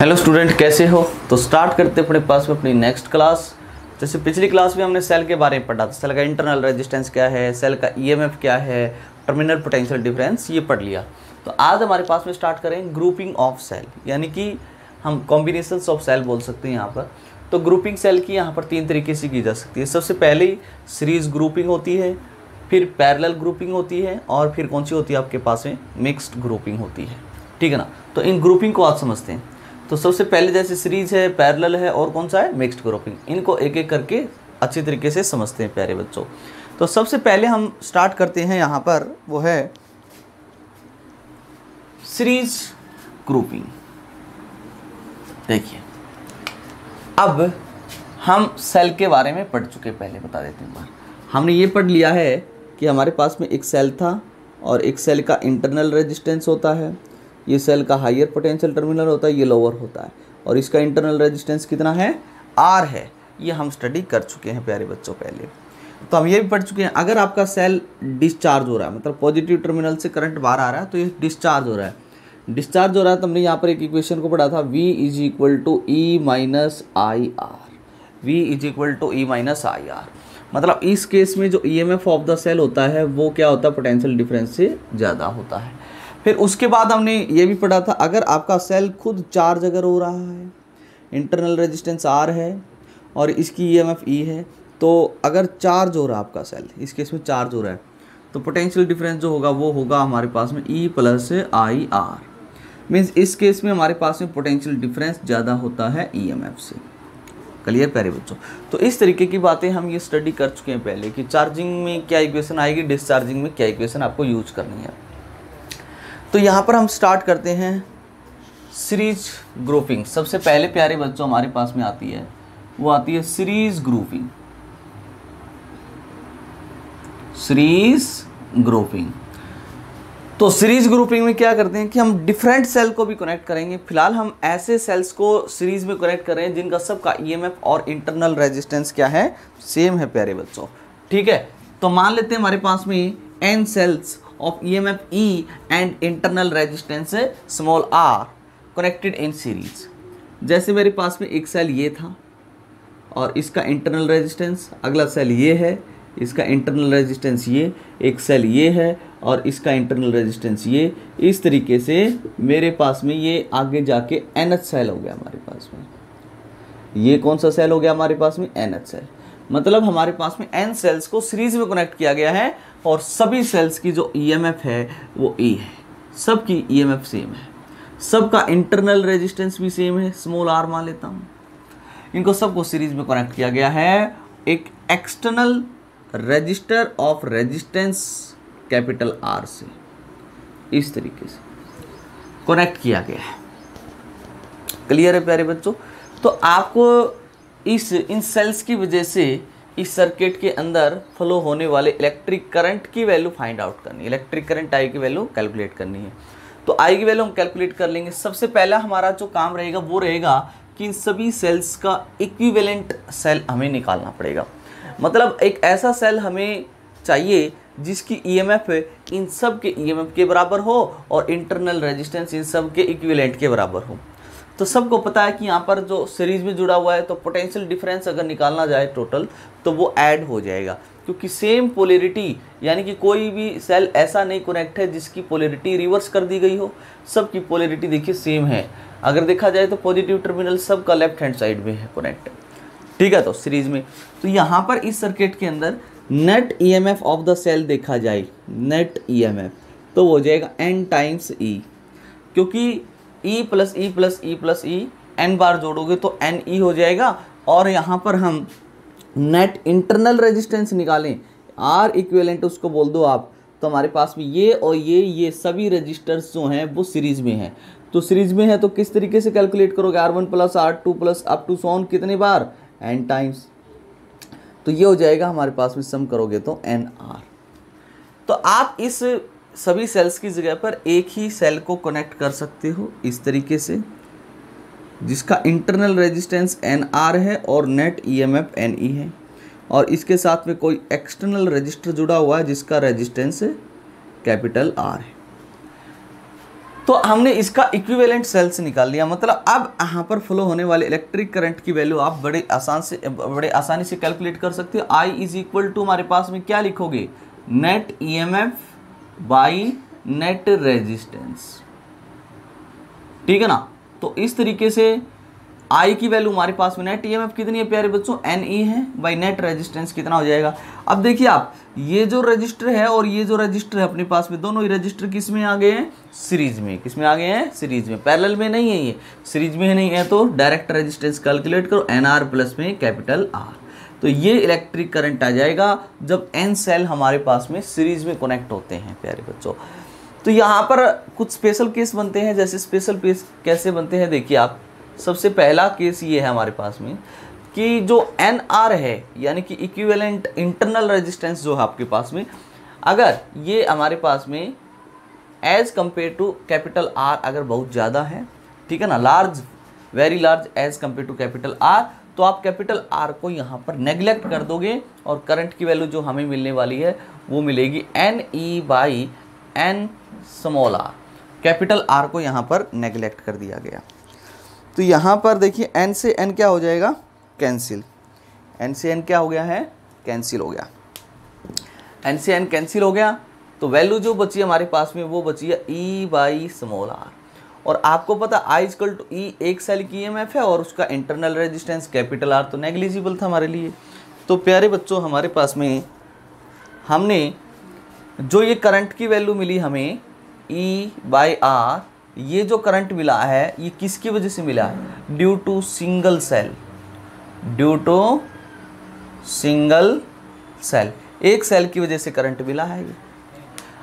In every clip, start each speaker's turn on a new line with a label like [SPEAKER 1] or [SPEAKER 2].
[SPEAKER 1] Hello student, कैसे हो। तो स्टार्ट करते अपने पास में अपनी नेक्स्ट क्लास। जैसे पिछली क्लास में हमने सेल के बारे में पढ़ा था, सेल का इंटरनल रेजिस्टेंस क्या है, सेल का ईएमएफ क्या है, टर्मिनल पोटेंशियल डिफरेंस, ये पढ़ लिया। तो आज हमारे पास में स्टार्ट करें ग्रुपिंग ऑफ सेल, यानी कि हम कॉम्बिनेशंस ऑफ सेल बोल सकते हैं यहाँ पर। तो ग्रुपिंग सेल की यहाँ पर 3 तरीके से की जा सकती है। सबसे पहले सीरीज ग्रुपिंग होती है, फिर पैरेलल ग्रुपिंग होती है, और फिर कौन सी होती है आपके पास में, मिक्स्ड ग्रुपिंग होती है। ठीक है ना। तो इन ग्रुपिंग को आज समझते हैं। तो सबसे पहले जैसे सीरीज है, पैरेलल है, और कौन सा है, मिक्स्ड ग्रुपिंग। इनको एक एक करके अच्छी तरीके से समझते हैं प्यारे बच्चों। तो सबसे पहले हम स्टार्ट करते हैं यहाँ पर, वो है सीरीज ग्रुपिंग। देखिए, अब हम सेल के बारे में पढ़ चुके, पहले बता देते हैं। हमने ये पढ़ लिया है कि हमारे पास में एक सेल था और एक सेल का इंटरनल रेजिस्टेंस होता है। ये सेल का हायर पोटेंशियल टर्मिनल होता है, ये लोअर होता है, और इसका इंटरनल रेजिस्टेंस कितना है, R है। ये हम स्टडी कर चुके हैं प्यारे बच्चों पहले। तो हम ये भी पढ़ चुके हैं, अगर आपका सेल डिस्चार्ज हो रहा है, मतलब पॉजिटिव टर्मिनल से करंट बाहर आ रहा है, तो ये डिस्चार्ज हो रहा है। डिस्चार्ज हो रहा है तो हमने यहाँ पर एक इक्वेशन को पढ़ा था, V = E - IR। V = E - IR, मतलब इस केस में जो EMF ऑफ द सेल होता है वो क्या होता है, पोटेंशियल डिफरेंस से ज़्यादा होता है। फिर उसके बाद हमने ये भी पढ़ा था, अगर आपका सेल खुद चार्ज अगर हो रहा है, इंटरनल रेजिस्टेंस R है और इसकी EMF E है, तो अगर चार्ज हो रहा है आपका सेल, इस केस में चार्ज हो रहा है, तो पोटेंशियल डिफरेंस जो होगा वो होगा हमारे पास में E + IR। मीन्स इस केस में हमारे पास में पोटेंशियल डिफरेंस ज़्यादा होता है EMF से। क्लियर प्यारे बच्चों। तो इस तरीके की बातें हम ये स्टडी कर चुके हैं पहले, कि चार्जिंग में क्या इक्वेशन आएगी, डिस्चार्जिंग में क्या इक्वेशन आपको यूज करनी है। तो यहाँ पर हम स्टार्ट करते हैं सीरीज ग्रुपिंग। सबसे पहले प्यारे बच्चों हमारे पास में आती है, वो आती है सीरीज ग्रुपिंग। सीरीज ग्रुपिंग, तो सीरीज ग्रुपिंग में क्या करते हैं कि हम डिफरेंट सेल को भी कनेक्ट करेंगे। फिलहाल हम ऐसे सेल्स को सीरीज में कनेक्ट कर रहे हैं जिनका सबका ईएमएफ और इंटरनल रेजिस्टेंस क्या है, सेम है प्यारे बच्चों। ठीक है। तो मान लेते हैं हमारे पास में n cells of EMF E and internal resistance r connected in series। जैसे मेरे पास में एक सेल ये था और इसका इंटरनल रेजिस्टेंस, अगला सेल ये है, इसका इंटरनल रेजिस्टेंस ये, एक सेल ये है और इसका इंटरनल रेजिस्टेंस ये। इस तरीके से मेरे पास में ये आगे जाके nth सेल हो गया हमारे पास में। ये कौन सा सेल हो गया हमारे पास में, nth सेल। मतलब हमारे पास में n सेल्स को सीरीज में कनेक्ट किया गया है और सभी सेल्स की जो EMF है वो E है, सबकी EMF सेम है, सबका इंटरनल रेजिस्टेंस भी सेम है, r मान लेता हूँ। इनको सबको सीरीज में कनेक्ट किया गया है एक external register of resistance R से। इस तरीके से कनेक्ट किया गया है। क्लियर है प्यारे बच्चों। तो आपको इन सेल्स की वजह से इस सर्किट के अंदर फ्लो होने वाले इलेक्ट्रिक करंट की वैल्यू फाइंड आउट करनी है, इलेक्ट्रिक करंट I की वैल्यू कैलकुलेट करनी है। तो I की वैल्यू हम कैलकुलेट कर लेंगे। सबसे पहला हमारा जो काम रहेगा वो रहेगा कि इन सभी सेल्स का इक्विवेलेंट सेल हमें निकालना पड़ेगा। मतलब एक ऐसा सेल हमें चाहिए जिसकी EMF इन सब के EMF के बराबर हो और इंटरनल रेजिस्टेंस इन सब के इक्विवेलेंट के बराबर हो। तो सबको पता है कि यहाँ पर जो सीरीज में जुड़ा हुआ है, तो पोटेंशियल डिफरेंस अगर निकालना जाए टोटल तो वो ऐड हो जाएगा, क्योंकि सेम पोलैरिटी, यानी कि कोई भी सेल ऐसा नहीं कनेक्ट है जिसकी पोलैरिटी रिवर्स कर दी गई हो। सबकी पोलैरिटी देखिए सेम है। अगर देखा जाए तो पॉजिटिव टर्मिनल सबका लेफ्ट हैंड साइड में है कनेक्ट। ठीक है। तो सीरीज में, तो यहाँ पर इस सर्किट के अंदर net EMF of the cell देखा जाए, नेट EMF, तो हो जाएगा n टाइम्स E, क्योंकि E + E + E + E n बार जोड़ोगे तो NE हो जाएगा। और यहाँ पर हम नेट इंटरनल रेजिस्टेंस निकालें, R इक्विवेलेंट उसको बोल दो आप, तो हमारे पास में ये और ये सभी रजिस्टर्स जो हैं वो सीरीज में हैं। तो सीरीज में है तो किस तरीके से कैलकुलेट करोगे, R1 + R2 + up to sworn कितने बार, n टाइम्स। तो ये हो जाएगा हमारे पास में, सम करोगे तो NR। तो आप इस सभी सेल्स की जगह पर एक ही सेल को कनेक्ट कर सकते हो इस तरीके से, जिसका इंटरनल रेजिस्टेंस NR है और नेट EMF NE है, और इसके साथ में कोई एक्सटर्नल रजिस्टर जुड़ा हुआ है जिसका रेजिस्टेंस R है। तो हमने इसका इक्विवेलेंट सेल्स निकाल लिया, मतलब अब यहाँ पर फ्लो होने वाले इलेक्ट्रिक करंट की वैल्यू आप बड़े आसानी से कैलकुलेट कर सकते हो। I इज इक्वल टू हमारे पास में क्या लिखोगे, net EMF by net resistance, ठीक है ना। तो इस तरीके से I की वैल्यू हमारे पास में नेट EMF कितनी है प्यारे बच्चों, NE है, बाई नेट रेजिस्टेंस कितना हो जाएगा। अब देखिए आप, ये जो रजिस्टर है और ये जो रजिस्टर है अपने पास में, दोनों ही रजिस्टर किस में आ गए हैं, सीरीज में। किस में आ गए हैं, सीरीज में। पैरेलल में नहीं है, ये सीरीज में नहीं है, तो डायरेक्ट रेजिस्टेंस कैलकुलेट करो, NR प्लस में कैपिटल R। तो ये इलेक्ट्रिक करंट आ जाएगा जब N सेल हमारे पास में सीरीज में कनेक्ट होते हैं प्यारे बच्चों। तो यहाँ पर कुछ स्पेशल केस बनते हैं। जैसे स्पेशल केस कैसे बनते हैं, देखिए आप, सबसे पहला केस ये है हमारे पास में कि जो NR है यानी कि इक्विवेलेंट इंटरनल रेजिस्टेंस जो है आपके पास में, अगर ये हमारे पास में as compare to capital R अगर बहुत ज़्यादा है, ठीक है ना, large, very large as compare to capital R, तो आप कैपिटल R को यहाँ पर नेग्लेक्ट कर दोगे और करंट की वैल्यू जो हमें मिलने वाली है वो मिलेगी NE by N small r। Capital R को यहाँ पर नेग्लेक्ट कर दिया गया। तो यहाँ पर देखिए N से N क्या हो जाएगा, कैंसिल। N से N क्या हो गया है, कैंसिल हो गया। N से N कैंसिल हो गया, तो वैल्यू जो बची है हमारे पास में वो बची है E बाई स्मॉल r। और आपको पता I इक्वल टू E एक सेल की EMF है और उसका इंटरनल रेजिस्टेंस कैपिटल R तो नेग्लिजिबल था हमारे लिए। तो प्यारे बच्चों हमारे पास में हमने जो ये करंट की वैल्यू मिली हमें E बाई R, ये जो करंट मिला है ये किसकी वजह से मिला है, due to single cell, due to single cell, एक सेल की वजह से करंट मिला है ये।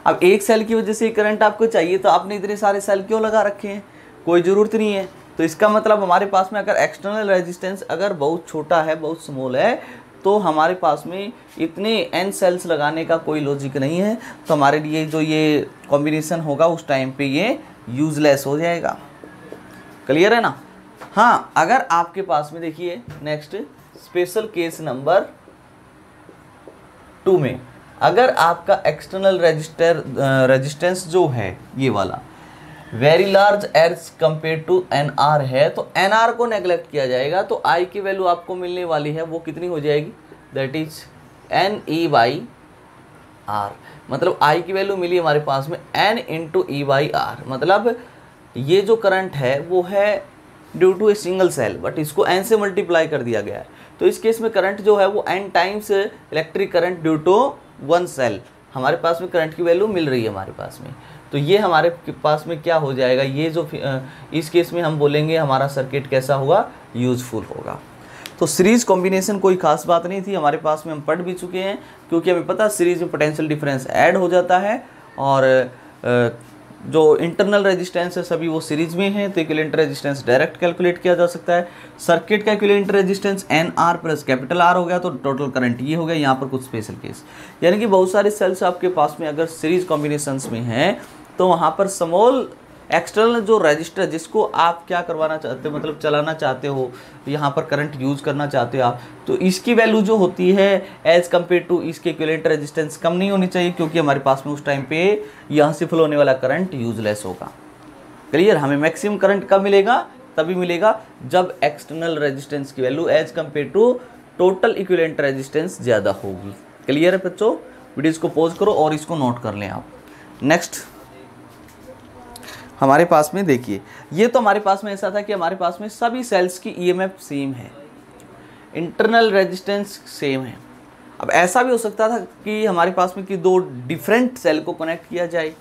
[SPEAKER 1] अब एक सेल की वजह से करंट आपको चाहिए तो आपने इतने सारे सेल क्यों लगा रखे हैं, कोई ज़रूरत नहीं है। तो इसका मतलब हमारे पास में अगर एक्सटर्नल रेजिस्टेंस अगर बहुत छोटा है, बहुत स्मॉल है, तो हमारे पास में इतने N सेल्स लगाने का कोई लॉजिक नहीं है। तो हमारे लिए जो ये कॉम्बिनेशन होगा उस टाइम पे ये यूजलेस हो जाएगा। क्लियर है ना। हाँ, अगर आपके पास में देखिए नेक्स्ट स्पेशल केस नंबर 2 में अगर आपका एक्सटर्नल रेजिस्टेंस जो है ये वाला very large as compare to NR है, तो NR को नेग्लेक्ट किया जाएगा। तो I की वैल्यू आपको मिलने वाली है वो कितनी हो जाएगी, that is NE by R। मतलब I की वैल्यू मिली हमारे पास में N into E by R। मतलब ये जो करंट है वो है due to a single cell, but इसको N से मल्टीप्लाई कर दिया गया है। तो इस केस में करंट जो है वो N times electric current due to one cell, हमारे पास में करंट की वैल्यू मिल रही है हमारे पास में। तो ये हमारे पास में क्या हो जाएगा, ये जो इस केस में हम बोलेंगे हमारा सर्किट कैसा होगा, यूजफुल होगा। तो सीरीज कॉम्बिनेशन कोई खास बात नहीं थी, हमारे पास में हम पढ़ भी चुके हैं, क्योंकि हमें पता सीरीज में पोटेंशियल डिफरेंस ऐड हो जाता है और जो इंटरनल रेजिस्टेंस है सभी वो सीरीज में है, तो इक्विवेलेंट रेजिस्टेंस डायरेक्ट कैलकुलेट किया जा सकता है। सर्किट का equivalent resistance NR plus capital R हो गया, तो टोटल करंट ये हो गया। यहाँ पर कुछ स्पेशल केस, यानी कि बहुत सारे सेल्स आपके पास में अगर सीरीज कॉम्बिनेशंस में हैं तो वहाँ पर स्मॉल एक्सटर्नल जो रजिस्टर जिसको आप क्या करवाना चाहते हो, मतलब चलाना चाहते हो, यहाँ पर करंट यूज़ करना चाहते हो आप, तो इसकी वैल्यू जो होती है एज कम्पेयर टू इसके इक्विवेलेंट रेजिस्टेंस कम नहीं होनी चाहिए, क्योंकि हमारे पास में उस टाइम पे यहाँ से फ्लो होने वाला करंट यूजलेस होगा। क्लियर। हमें मैक्सिमम करंट कब मिलेगा, तभी मिलेगा जब एक्सटर्नल रेजिस्टेंस की value as compared to total equivalent resistance ज़्यादा होगी। क्लियर है बच्चों। वीडियोज़ को पॉज करो और इसको नोट कर लें आप। नेक्स्ट हमारे पास में देखिए, ये तो हमारे पास में ऐसा था कि हमारे पास में सभी सेल्स की EMF सेम है, इंटरनल रेजिस्टेंस सेम है। अब ऐसा भी हो सकता था कि हमारे पास में कि दो डिफरेंट सेल को कनेक्ट किया जाए,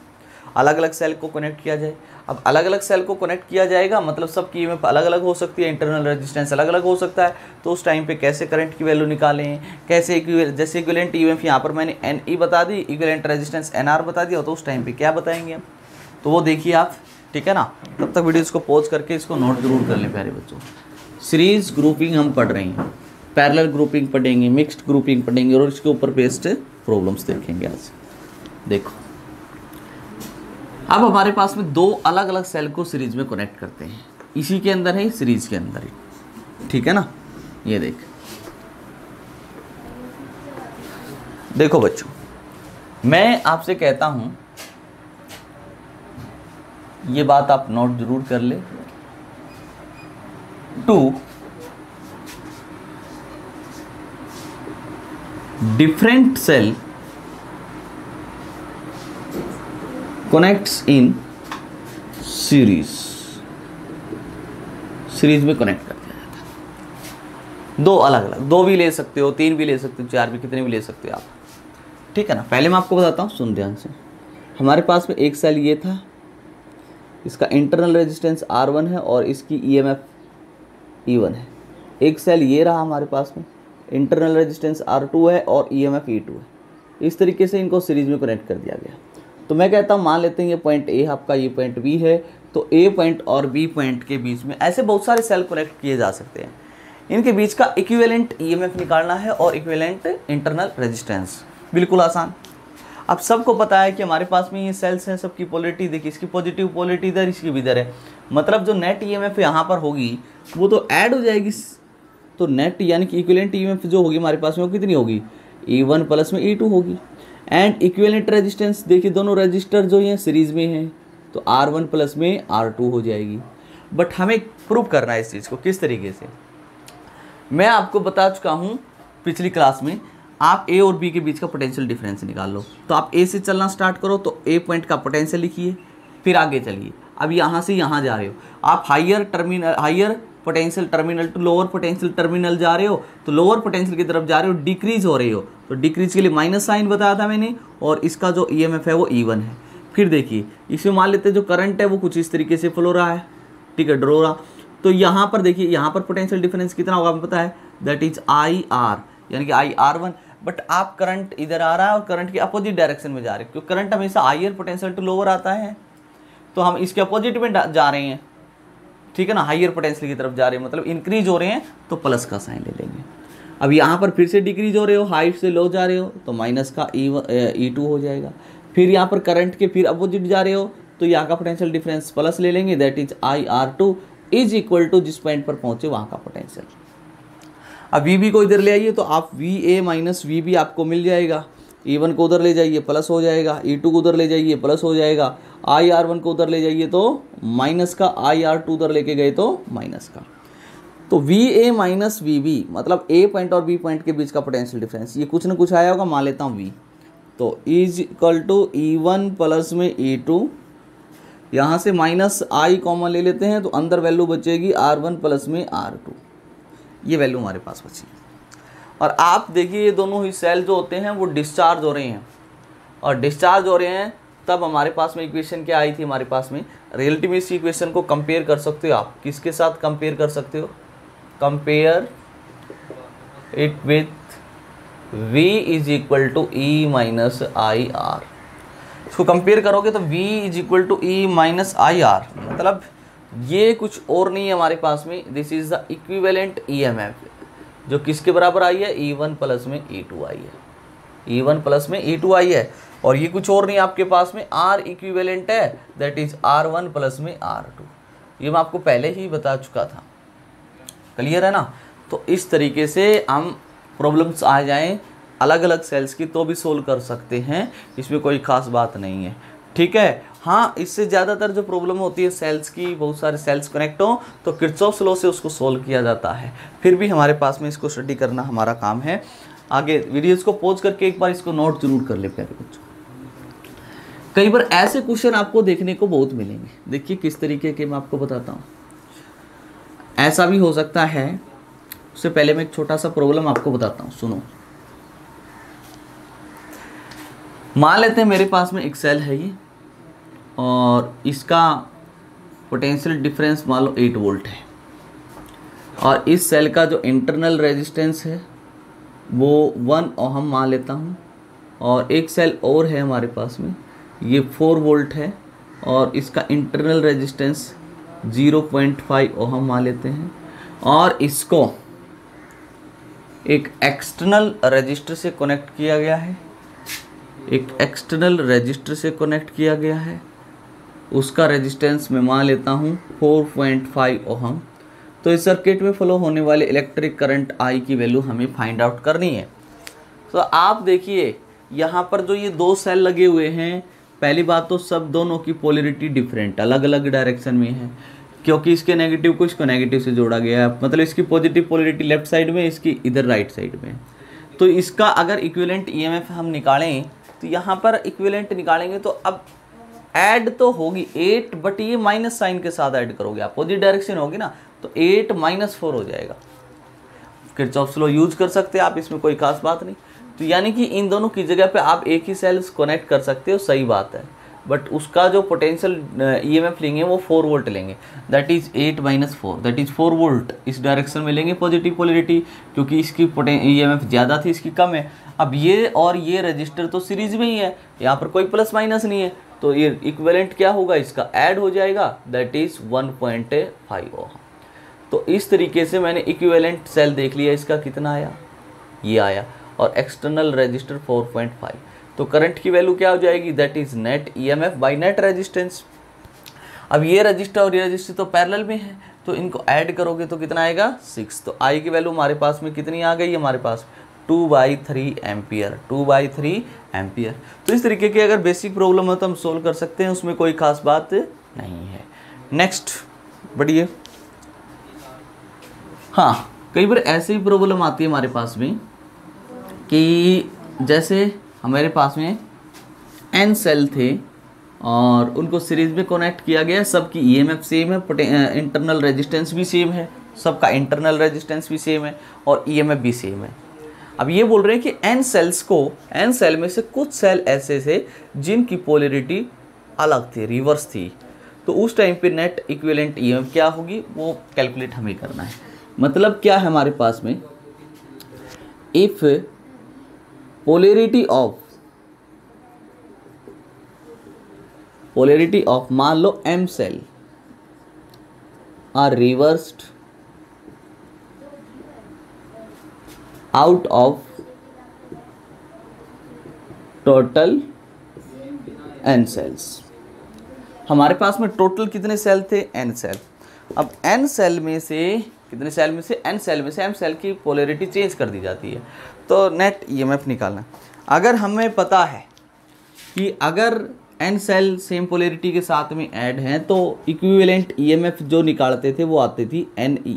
[SPEAKER 1] अलग अलग सेल को कनेक्ट किया जाए। अब अलग अलग सेल को कनेक्ट किया जाएगा मतलब सबकी EMF अलग अलग हो सकती है, इंटरनल रेजिस्टेंस अलग अलग हो सकता है। तो उस टाइम पे कैसे करंट की वैल्यू निकालें, कैसे जैसे इक्विवेलेंट EMF यहाँ पर मैंने NE बता दी, इक्विवेलेंट रेजिस्टेंस NR बता दिया, तो उस टाइम पे क्या बताएंगे हम, तो वो देखिए आप, ठीक है ना। तब तक वीडियो को पॉज करके इसको नोट जरूर कर लें प्यारे बच्चों। सीरीज ग्रुपिंग हम पढ़ रहे हैं, पैरेलल ग्रुपिंग पढ़ेंगे, मिक्स्ड ग्रुपिंग पढ़ेंगे और इसके ऊपर बेस्ड प्रॉब्लम्स देखेंगे आज। देखो अब हमारे पास में दो अलग अलग सेल को सीरीज में कनेक्ट करते हैं, इसी के अंदर है, सीरीज के अंदर ही, ठीक है ना। ये देखो बच्चों, मैं आपसे कहता हूं ये बात आप नोट जरूर कर ले। 2 different cell connects in series में कनेक्ट कर दिया जाता है। दो अलग अलग, 2 भी ले सकते हो, 3 भी ले सकते हो, 4 भी, कितने भी ले सकते हो आप, ठीक है ना। पहले मैं आपको बताता हूँ, सुन ध्यान से। हमारे पास में एक सेल ये था, इसका इंटरनल रेजिस्टेंस R1 है और इसकी EMF E1 है। एक सेल ये रहा हमारे पास में, इंटरनल रेजिस्टेंस R2 है और EMF E2 है। इस तरीके से इनको सीरीज में कनेक्ट कर दिया गया। तो मैं कहता हूँ, मान लेते हैं ये पॉइंट A आपका, ये पॉइंट B है, तो A पॉइंट और B पॉइंट के बीच में ऐसे बहुत सारे सेल कनेक्ट किए जा सकते हैं। इनके बीच का इक्विवेलेंट EMF निकालना है और इक्विवेलेंट इंटरनल रेजिस्टेंस, बिल्कुल आसान। अब सबको पता है कि हमारे पास में ये सेल्स हैं, सबकी पोलरिटी देखिए, इसकी पॉजिटिव पोलरिटी इधर, इसकी भी इधर है। मतलब जो नेट EMF यहाँ पर होगी वो तो ऐड हो जाएगी। तो नेट यानी कि इक्विवेलेंट EMF जो होगी हमारे पास में वो कितनी होगी, E1 प्लस में E2 होगी। एंड इक्विवेलेंट रेजिस्टेंस देखिए, दोनों रजिस्टर जो हैं सीरीज में हैं, तो R1 प्लस में R2 हो जाएगी। बट हमें प्रूव करना है इस चीज़ को किस तरीके से। मैं आपको बता चुका हूँ पिछली क्लास में, आप A और B के बीच का पोटेंशियल डिफरेंस निकाल लो। तो आप A से चलना स्टार्ट करो, तो A पॉइंट का पोटेंशियल लिखिए, फिर आगे चलिए। अब यहाँ से यहाँ जा रहे हो आप, higher potential terminal to lower potential terminal जा रहे हो, तो लोअर पोटेंशियल की तरफ जा रहे हो, डिक्रीज हो रहे हो, तो डिक्रीज के लिए माइनस साइन बताया था मैंने, और इसका जो EMF है वो E1 है। फिर देखिए, इसमें मान लेते हैं जो करंट है वो कुछ इस तरीके से फ्लो रहा है, ठीक है, ड्रो रहा। तो यहाँ पर देखिए, यहाँ पर पोटेंशियल डिफरेंस कितना होगा हमें पता है, दैट इज IR, यानी कि IR1। बट आप करंट इधर आ रहा है और करंट के अपोजिट डायरेक्शन में जा रहे हैं, क्योंकि करंट हमेशा हायर पोटेंशियल टू लोअर आता है, तो हम इसके अपोजिट में जा रहे हैं, ठीक है ना, हायर पोटेंशियल की तरफ जा रहे हैं, मतलब इंक्रीज हो रहे हैं, तो प्लस का साइन ले लेंगे। अब यहाँ पर फिर से डिक्रीज हो रहे हो, हाइट से लो जा रहे हो, तो माइनस का E2 हो जाएगा। फिर यहाँ पर करंट के फिर अपोजिट जा रहे हो, तो यहाँ का पोटेंशियल डिफरेंस प्लस ले लेंगे, that is IR2 is equal to जिस पॉइंट पर पहुंचे वहाँ का पोटेंशियल। अब VB को इधर ले आइए, तो आप VA माइनस VB आपको मिल जाएगा। E1 को उधर ले जाइए, प्लस हो जाएगा, E2 को उधर ले जाइए, प्लस हो जाएगा, IR1 को उधर ले जाइए तो माइनस का, IR2 उधर लेके गए तो माइनस का। तो VA माइनस VB मतलब A पॉइंट और B पॉइंट के बीच का पोटेंशियल डिफरेंस, ये कुछ ना कुछ आया होगा, मान लेता हूँ V, तो is equal to E1 plus में E2, यहाँ से माइनस I कॉमन ले लेते हैं, तो अंदर वैल्यू बचेगी R1 प्लस में R2, ये वैल्यू हमारे पास बची। और आप देखिए, ये दोनों ही सेल जो होते हैं वो डिस्चार्ज हो रहे हैं, और डिस्चार्ज हो रहे हैं तब हमारे पास में इक्वेशन क्या आई थी, हमारे पास में रिलेटिव इस इक्वेशन को कंपेयर कर सकते हो आप, किसके साथ कंपेयर कर सकते हो, compare it with V is equal to E minus IR। इसको कंपेयर करोगे तो V is equal to E minus IR, मतलब ये कुछ और नहीं है हमारे पास में, this is the equivalent EMF, जो किसके बराबर आई है, E1 प्लस में E2 आई है, E1 प्लस में E2 आई है। और ये कुछ और नहीं आपके पास में R इक्विवेलेंट है, दैट इज R1 प्लस में R2। ये मैं आपको पहले ही बता चुका था, क्लियर है ना। तो इस तरीके से हम प्रॉब्लम्स आ जाएं अलग अलग सेल्स की तो भी सोल्व कर सकते हैं, इसमें कोई खास बात नहीं है, ठीक है। हाँ, इससे ज़्यादातर जो प्रॉब्लम होती है सेल्स की, बहुत सारे सेल्स कनेक्ट हो तो किर्चॉफ्स लॉ से उसको सोल्व किया जाता है। फिर भी हमारे पास में इसको स्टडी करना हमारा काम है। आगे वीडियोज़ को पॉज करके एक बार इसको नोट जरूर कर ले प्यारे बच्चों। कई बार ऐसे क्वेश्चन आपको देखने को बहुत मिलेंगे, देखिए किस तरीके के मैं आपको बताता हूँ। ऐसा भी हो सकता है, उससे पहले मैं एक छोटा सा प्रॉब्लम आपको बताता हूँ, सुनो। मान लेते हैं मेरे पास में एक सेल है ये, और इसका पोटेंशियल डिफरेंस मान लो 8 वोल्ट है, और इस सेल का जो इंटरनल रेजिस्टेंस है वो 1 ओहम मान लेता हूँ, और एक सेल और है हमारे पास में, ये 4 वोल्ट है, और इसका इंटरनल रेजिस्टेंस 0.5 ओहम मान लेते हैं, और इसको एक एक्सटर्नल रजिस्टर से कनेक्ट किया गया है, एक एक्सटर्नल रजिस्टर से कनेक्ट किया गया है, उसका रेजिस्टेंस मैं मान लेता हूँ 4.5 ओहम। तो इस सर्किट में फ्लो होने वाले इलेक्ट्रिक करंट I की वैल्यू हमें फाइंड आउट करनी है। तो आप देखिए यहाँ पर जो ये 2 सेल लगे हुए हैं, पहली बात तो सब दोनों की पोलैरिटी डिफरेंट, अलग अलग डायरेक्शन में है, क्योंकि इसके नेगेटिव को इसको नेगेटिव से जोड़ा गया है, मतलब इसकी पॉजिटिव पोलैरिटी लेफ्ट साइड में, इसकी इधर राइट साइड में। तो इसका अगर इक्विवेलेंट ईएमएफ हम निकालें तो यहाँ पर इक्विवेलेंट निकालेंगे तो अब ऐड तो होगी 8, बट ये माइनस साइन के साथ ऐड करोगे आप, अपोजिट डायरेक्शन होगी ना, तो 8 - 4 हो जाएगा। किरचॉफ्स लॉ यूज कर सकते हैं आप, इसमें कोई खास बात नहीं। तो यानी कि इन दोनों की जगह पे आप एक ही सेल्स कनेक्ट कर सकते हो, सही बात है, बट उसका जो पोटेंशियल ईएमएफ लेंगे वो 4 वोल्ट लेंगे, that is 8 - 4, that is 4 volt इस डायरेक्शन में लेंगे पॉजिटिव पोलैरिटी, क्योंकि इसकी ईएमएफ ज़्यादा थी, इसकी कम है। अब ये और ये रजिस्टर तो सीरीज में ही है, यहाँ पर कोई प्लस माइनस नहीं है, तो ये इक्विवेलेंट क्या होगा, इसका ऐड हो जाएगा, दैट इज 1.5 ओम। तो इस तरीके से मैंने इक्विवेलेंट सेल देख लिया, इसका कितना आया, ये आया, और एक्सटर्नल रजिस्टर 4.5। तो करंट की वैल्यू क्या हो जाएगी, that is net EMF by net resistance. अब ये रजिस्टर और ये रजिस्टर तो पैरेलल में है, तो इनको ऐड करोगे तो कितना आएगा 6। तो आई की वैल्यू हमारे पास में कितनी आ गई, हमारे पास 2/3 एम्पियर, 2/3 एम्पियर। तो इस तरीके की अगर बेसिक प्रॉब्लम हो तो हम सोल्व कर सकते हैं, उसमें कोई खास बात नहीं है। नेक्स्ट बढ़िए। हाँ, कई बार ऐसी भी प्रॉब्लम आती है हमारे पास में कि जैसे हमारे पास में n सेल थे और उनको सीरीज में कनेक्ट किया गया, सबकी ईएमएफ सेम है, इंटरनल रेजिस्टेंस भी सेम है, सबका इंटरनल रेजिस्टेंस भी सेम है और ईएमएफ भी सेम है। अब ये बोल रहे हैं कि n सेल्स को, n सेल में से कुछ सेल ऐसे थे जिनकी पोलैरिटी अलग थी, रिवर्स थी, तो उस टाइम पे नेट इक्विवेलेंट ईएमएफ क्या होगी वो कैलकुलेट हमें करना है। मतलब क्या है हमारे पास में, इफ पोलैरिटी ऑफ मान लो m cell are reversed out of total n cells. हमारे पास में टोटल कितने सेल थे, n सेल। अब n सेल में से कितने सेल में से, n सेल में से m सेल की पोलैरिटी चेंज कर दी जाती है, तो नेट ईएमएफ निकालना। अगर हमें पता है कि अगर n सेल सेम पोलैरिटी के साथ में ऐड हैं तो इक्विवेलेंट ईएमएफ जो निकालते थे वो आती थी NE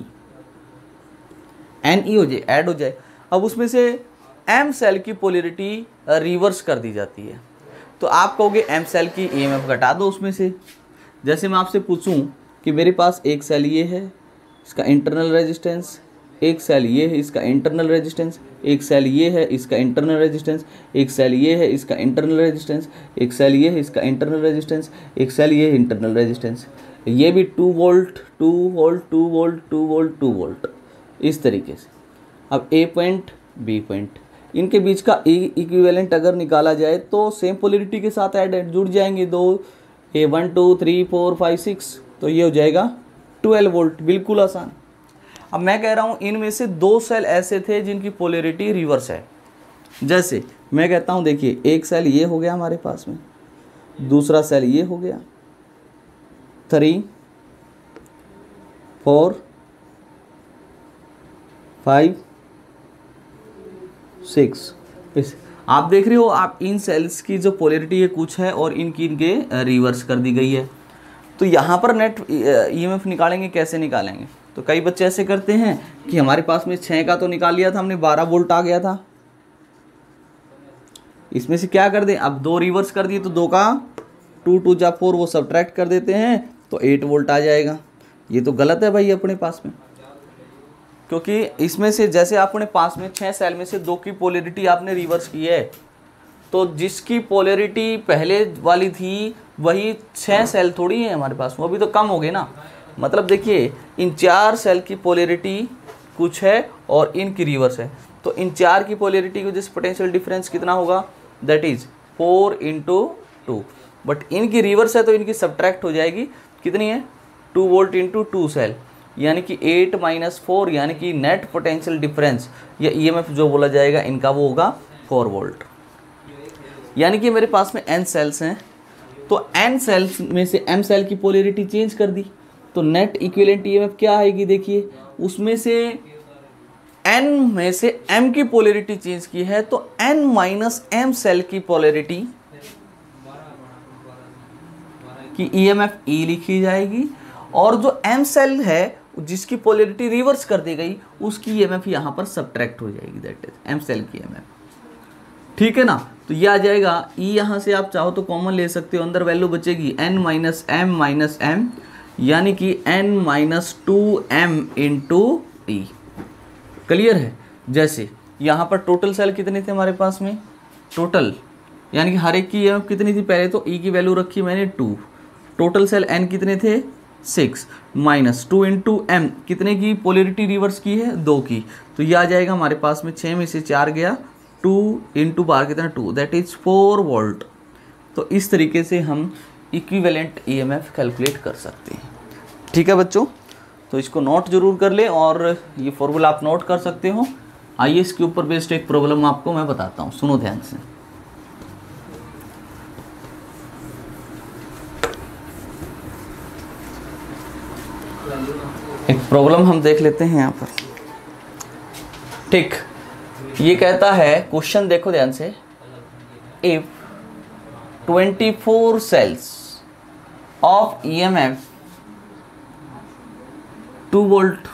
[SPEAKER 1] हो जाए, ऐड हो जाए। अब उसमें से m सेल की पोलैरिटी रिवर्स कर दी जाती है, तो आप कहोगे m सेल की ईएमएफ घटा दो उसमें से। जैसे मैं आपसे पूछूं कि मेरे पास एक सेल ये है, इसका इंटरनल रेजिस्टेंस, एक सेल ये है, इसका इंटरनल रेजिस्टेंस, एक सेल ये है, इसका इंटरनल रेजिस्टेंस, एक सेल ये है, इसका इंटरनल रेजिस्टेंस, एक सेल ये है, इसका इंटरनल रेजिस्टेंस, एक सेल ये है, इंटरनल रेजिस्टेंस, ये भी 2 volt 2 volt 2 volt 2 volt 2 volt इस तरीके से। अब ए पॉइंट बी पॉइंट, इनके बीच का इक्विवेलेंट अगर निकाला जाए तो सेम पोलैरिटी के साथ ऐड जुड़ जाएंगे दो, ए 1 2 3 4 5 6, तो ये हो जाएगा 12 वोल्ट, बिल्कुल आसान। अब मैं कह रहा हूँ इनमें से 2 सेल ऐसे थे जिनकी पोलैरिटी रिवर्स है। जैसे मैं कहता हूँ देखिए, एक सेल ये हो गया हमारे पास में, दूसरा सेल ये हो गया, 3 4 5 6। इस आप देख रहे हो, आप इन सेल्स की जो पोलैरिटी है कुछ है और इनके रिवर्स कर दी गई है। तो यहाँ पर नेट ईएमएफ निकालेंगे, कैसे निकालेंगे? तो कई बच्चे ऐसे करते हैं कि हमारे पास में 6 का तो निकाल लिया था हमने, 12 वोल्ट आ गया था, इसमें से क्या कर दें, अब 2 रिवर्स कर दिए तो 2 का 2 2 जा 4 वो सब्ट्रैक्ट कर देते हैं तो 8 वोल्ट आ जाएगा। ये तो गलत है भाई अपने पास में, क्योंकि इसमें से जैसे अपने पास में 6 सेल में से 2 की पोलैरिटी आपने रिवर्स की है, तो जिसकी पोलैरिटी पहले वाली थी वही 6 सेल थोड़ी है हमारे पास, वो भी तो कम हो गए ना। मतलब देखिए, इन 4 सेल की पोलैरिटी कुछ है और इनकी रिवर्स है, तो इन 4 की पोलैरिटी की वजह से पोटेंशियल डिफरेंस कितना होगा, दैट इज 4 × 2, बट इनकी रिवर्स है तो इनकी सब्ट्रैक्ट हो जाएगी, कितनी है 2 वोल्ट × 2 सेल, यानी कि 8 - 4, यानी कि नेट पोटेंशियल डिफरेंस या ईएमएफ जो बोला जाएगा इनका वो होगा 4 वोल्ट। यानी कि मेरे पास में n सेल्स हैं, तो n सेल्स में से m सेल की पोलैरिटी चेंज कर दी, तो नेट इक्विवेलेंट ईएमएफ क्या आएगी, देखिए उसमें से n में से m की पोलैरिटी चेंज की है, तो n - m सेल की पोलैरिटी कि ईएमएफ ई लिखी जाएगी और जो एम सेल है जिसकी पोलैरिटी रिवर्स कर दी गई उसकी ईएमएफ यहाँ पर सब्ट्रैक्ट हो जाएगी, दैट इज एम सेल की ईएमएफ। ठीक है ना। तो ये आ जाएगा ई, यहाँ से आप चाहो तो कॉमन ले सकते हो, अंदर वैल्यू बचेगी n माइनस एम यानी कि n माइनस 2m इंटू ई। क्लियर है। जैसे यहाँ पर टोटल सेल कितने थे हमारे पास में, टोटल यानी कि हर एक की ईएमएफ कितनी थी, पहले तो ई की वैल्यू रखी मैंने 2, टोटल सेल n कितने थे 6 माइनस 2 इंटू एम कितने की पोलैरिटी रिवर्स की है 2 की, तो ये आ जाएगा हमारे पास में 6 में से 4 गया 2 इंटू बार कितना 2, दैट इज 4 वोल्ट। तो इस तरीके से हम इक्विवेलेंट ईएमएफ कैलकुलेट कर सकते हैं। ठीक है बच्चों, तो इसको नोट जरूर कर ले और ये फॉर्मूला आप नोट कर सकते हो। आइए इसके ऊपर बेस्ड एक प्रॉब्लम आपको मैं बताता हूँ, सुनो ध्यान से। एक प्रॉब्लम हम देख लेते हैं यहाँ पर। ठीक, ये कहता है क्वेश्चन देखो ध्यान से, if 24 cells of EMF 2 volt,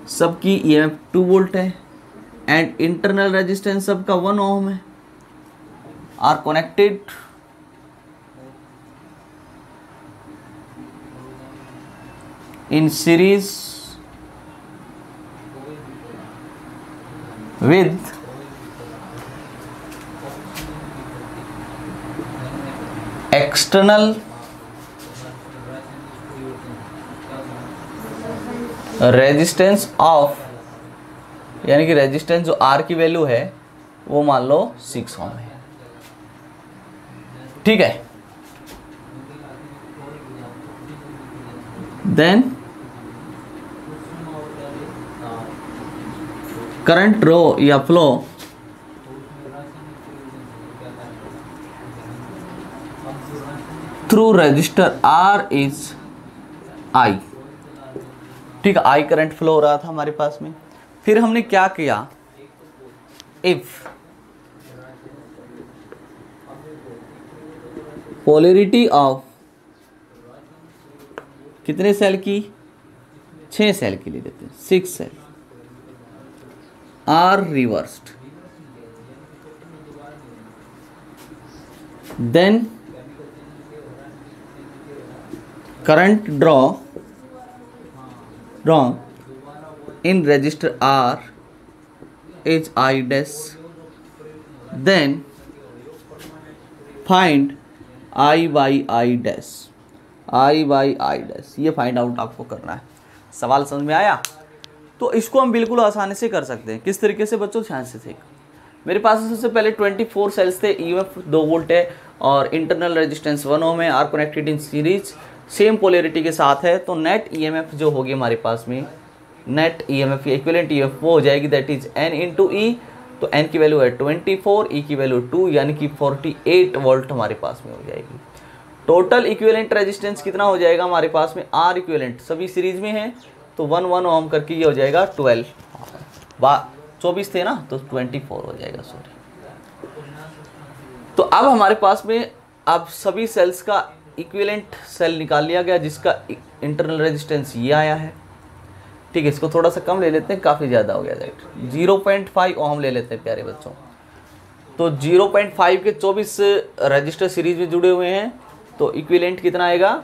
[SPEAKER 1] सबकी ईएमएफ 2 वोल्ट है एंड इंटरनल रेजिस्टेंस सबका 1 ओम है, are connected in series with external resistance of, यानी कि रेजिस्टेंस जो R की वैल्यू है वो मान लो 6 ओम है। ठीक है, देन करंट रो या flow through register R is I। ठीक है, I करंट फ्लो हो रहा था हमारे पास में। फिर हमने क्या किया, इफ पोलैरिटी ऑफ कितने सेल की, 6 सेल की ले लेते हैं, 6 cell are reversed, then current draw in resistor R is I dash, then find I by I dash, I by I dash, ये फाइंड आउट आपको करना है। सवाल समझ में आया? तो इसको हम बिल्कुल आसानी से कर सकते हैं। किस तरीके से बच्चों, ध्यान से देख। मेरे पास सबसे पहले 24 सेल्स थे, ईएमएफ 2 वोल्ट है और इंटरनल रेजिस्टेंस 1 ओम है, are connected in series, same polarity के साथ है। तो नेट ईएमएफ जो होगी हमारे पास में, नेट ईएमएफ या इक्विवेलेंट ईएमएफ वो हो जाएगी दैट इज n इंटू ई। तो n की वैल्यू है 24, ई की वैल्यू 2 यानी कि 48 वोल्ट हमारे पास में हो जाएगी। टोटल इक्विवेलेंट रेजिस्टेंस कितना हो जाएगा हमारे पास में, आर इक्विवेलेंट सभी सीरीज में है तो 1 ओम करके ये हो जाएगा 12, 24 थे ना तो 24 हो जाएगा, सॉरी। तो अब हमारे पास में अब सभी सेल्स का इक्विवेलेंट सेल निकाल लिया गया जिसका इंटरनल रेजिस्टेंस ये आया है। ठीक है, इसको थोड़ा सा कम ले लेते हैं, काफ़ी ज़्यादा हो गया, राइट। 0.5 ओम ले लेते हैं प्यारे बच्चों। तो 0.5 के 24 रजिस्टर सीरीज में जुड़े हुए हैं तो इक्विवेलेंट कितना आएगा,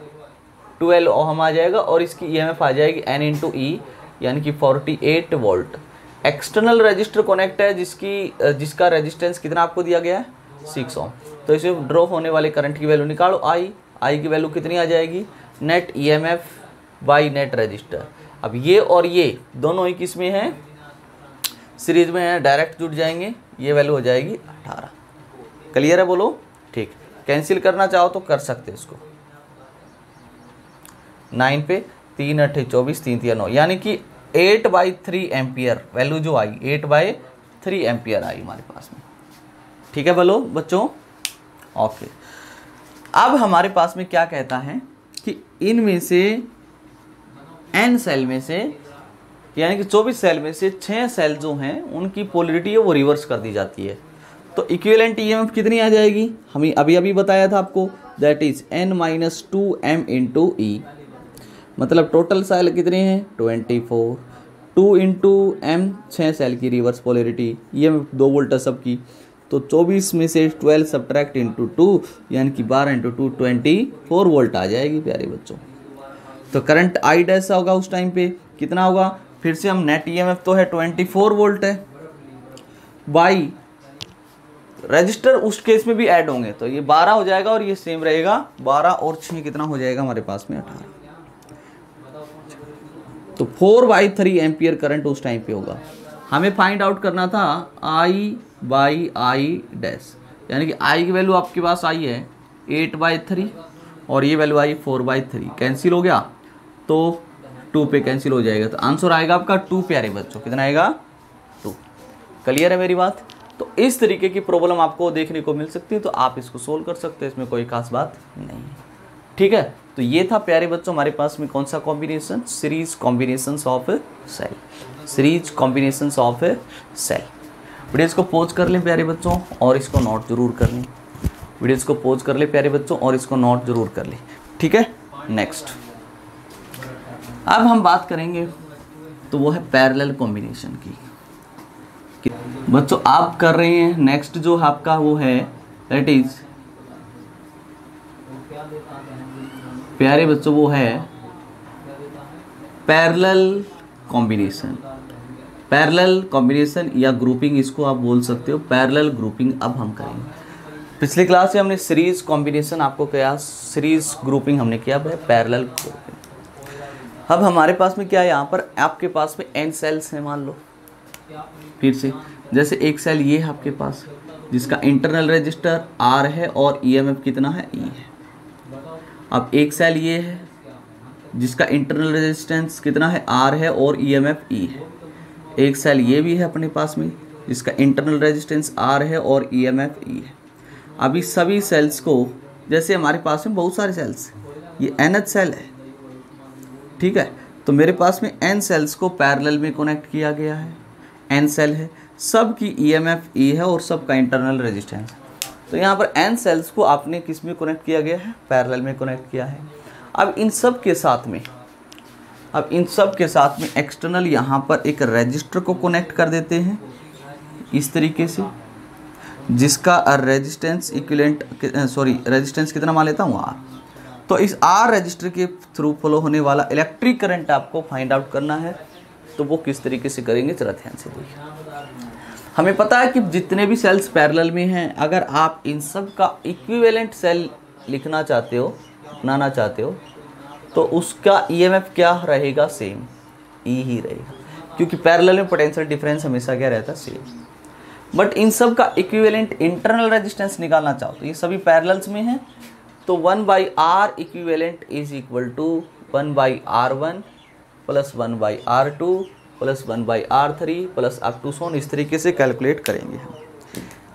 [SPEAKER 1] 12 ओम आ जाएगा और इसकी ईएमएफ आ जाएगी n इंटू ई यानी कि 48 वोल्ट। एक्सटर्नल रजिस्टर कनेक्ट है जिसका रेजिस्टेंस कितना आपको दिया गया है, 6 ओम। तो इसे ड्रॉ होने वाले करंट की वैल्यू निकालो, I की वैल्यू कितनी आ जाएगी, net EMF by net register. अब ये और ये दोनों ही किस में हैं, सीरीज में है, डायरेक्ट जुड़ जाएंगे, ये वैल्यू हो जाएगी 18। क्लियर है, बोलो। ठीक, कैंसिल करना चाहो तो कर सकते इसको, 9 पे 3 8 24, 3 3 9 यानी कि 8/3 एम्पियर वैल्यू जो आई, 8/3 एम्पियर आई हमारे पास में। ठीक है बोलो बच्चों, ओके। अब हमारे पास में क्या कहता है कि इनमें से n सेल में से यानी कि 24 सेल में से 6 सेल जो हैं उनकी पोलैरिटी है वो रिवर्स कर दी जाती है। तो इक्विवेलेंट ईएमएफ कितनी आ जाएगी, हमें अभी बताया था आपको दैट इज n-2m इंटू ई, मतलब टोटल सेल कितने हैं 24, 2 इंटू एम 6 सेल की रिवर्स पोलैरिटी, ये 2 वोल्ट है सबकी, तो 24 में से 12 सब्ट्रैक्ट इंटू 2 यानी कि 12 इंटू 2 24 वोल्ट आ जाएगी प्यारे बच्चों। तो करंट आई डैश होगा उस टाइम पे कितना होगा, फिर से हम नेट ईएमएफ तो है 24 वोल्ट है, बाई रजिस्टर उस केस में भी ऐड होंगे तो ये 12 हो जाएगा और ये सेम रहेगा, 12 और 6 कितना हो जाएगा हमारे पास में 18, तो 4/3 एम्पियर करंट उस टाइम पे होगा। हमें फाइंड आउट करना था I बाई आई डैश, यानी कि I की वैल्यू आपके पास आई है 8/3 और ये वैल्यू आई 4/3, कैंसिल हो गया तो 2 पे कैंसिल हो जाएगा, तो आंसर आएगा आपका 2 प्यारे बच्चों, कितना आएगा 2। क्लियर है मेरी बात। तो इस तरीके की प्रॉब्लम आपको देखने को मिल सकती है, तो आप इसको सोल्व कर सकते हैं, इसमें कोई खास बात नहीं है। ठीक है, तो ये था प्यारे बच्चों हमारे पास में कौन सा combination, series combinations of cell, series combinations of cell. Videos को पॉज कर लें प्यारे बच्चों और इसको नोट जरूर कर लें, वीडियोस को पॉज कर लें प्यारे बच्चों और इसको नोट जरूर कर लें। ठीक है, नेक्स्ट अब हम बात करेंगे तो वो है पैरेलल कॉम्बिनेशन की। बच्चों आप कर रहे हैं नेक्स्ट जो आपका वो है दैट इज प्यारे बच्चों वो है पैरेलल कॉम्बिनेशन, पैरेलल कॉम्बिनेशन या ग्रुपिंग इसको आप बोल सकते हो, पैरेलल ग्रुपिंग अब हम करेंगे। पिछले क्लास में हमने सीरीज कॉम्बिनेशन आपको किया, सीरीज ग्रुपिंग हमने किया, पैरेलल ग्रुपिंग। अब हमारे पास में क्या है, यहाँ पर आपके पास में n सेल्स हैं मान लो, फिर से जैसे एक सेल ये है आपके पास जिसका इंटरनल रजिस्टर R है और EMF कितना है E है। अब एक सेल ये है जिसका इंटरनल रेजिस्टेंस कितना है R है और EMF E है। एक सेल ये भी है अपने पास में जिसका इंटरनल रेजिस्टेंस R है और EMF E है। अभी सभी सेल्स को, जैसे हमारे पास में बहुत सारे सेल्स, ये nth सेल है, ठीक है, तो मेरे पास में n सेल्स को पैरेलल में कनेक्ट किया गया है, n सेल है, सब की EMF E है और सबका इंटरनल रेजिस्टेंस। तो यहाँ पर n सेल्स को आपने किस में कनेक्ट किया गया है, पैरेलल में कनेक्ट किया है। अब इन सब के साथ में एक्सटर्नल यहाँ पर एक रजिस्टर को कनेक्ट कर देते हैं इस तरीके से, जिसका रेजिस्टेंस इक्विवेलेंट रेजिस्टेंस कितना मान लेता हूँ R। तो इस R रजिस्टर के थ्रू फ्लो होने वाला इलेक्ट्रिक करंट आपको फाइंड आउट करना है, तो वो किस तरीके से करेंगे जरा ध्यान से देखिए। हमें पता है कि जितने भी सेल्स पैरेलल में हैं, अगर आप इन सब का इक्विवेलेंट सेल लिखना चाहते हो, अपनाना चाहते हो, तो उसका EMF क्या रहेगा, सेम E ही रहेगा, क्योंकि पैरेलल में पोटेंशियल डिफरेंस हमेशा क्या रहता है, सेम। बट इन सब का इक्विवेलेंट इंटरनल रेजिस्टेंस निकालना चाहो तो ये सभी पैरेलल्स में हैं, तो 1/R equivalent is equal to 1/R1 plus 1/R2 plus 1/R3 plus up to so on, इस तरीके से कैलकुलेट करेंगे हम।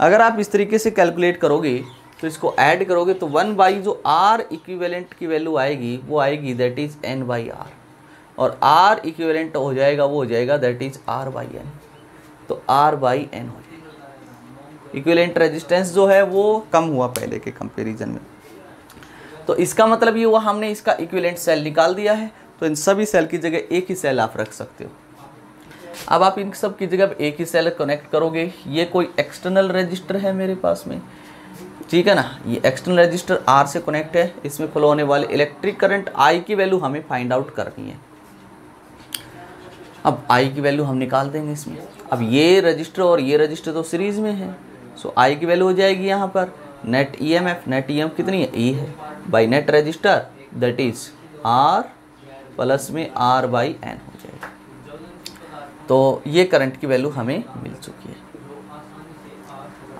[SPEAKER 1] अगर आप इस तरीके से कैलकुलेट करोगे तो इसको ऐड करोगे तो 1/ जो R इक्विवेलेंट की वैल्यू आएगी वो आएगी दैट इज n/R, और R इक्विवेलेंट हो जाएगा वो हो जाएगा दैट इज R/N, तो R/N हो जाएगा। इक्विवेलेंट रेजिस्टेंस जो है वो कम हुआ पहले के कंपैरिजन में, तो इसका मतलब ये हुआ हमने इसका इक्विवेलेंट सेल निकाल दिया है, तो इन सभी सेल की जगह एक ही सेल आप रख सकते हो। अब आप इन सब की जगह एक ही सेल कनेक्ट करोगे, ये कोई एक्सटर्नल रजिस्टर है मेरे पास में, ठीक है ना, ये एक्सटर्नल रजिस्टर R से कनेक्ट है, इसमें फ्लो होने वाले इलेक्ट्रिक करंट I की वैल्यू हमें फाइंड आउट करनी है। अब I की वैल्यू हम निकाल देंगे इसमें। अब ये रजिस्टर और ये रजिस्टर तो सीरीज में है, सो I की वैल्यू हो जाएगी यहाँ पर नेट EMF कितनी है, E है, by net register that is R plus में R/N हो जाएगा। तो ये करंट की वैल्यू हमें मिल चुकी है।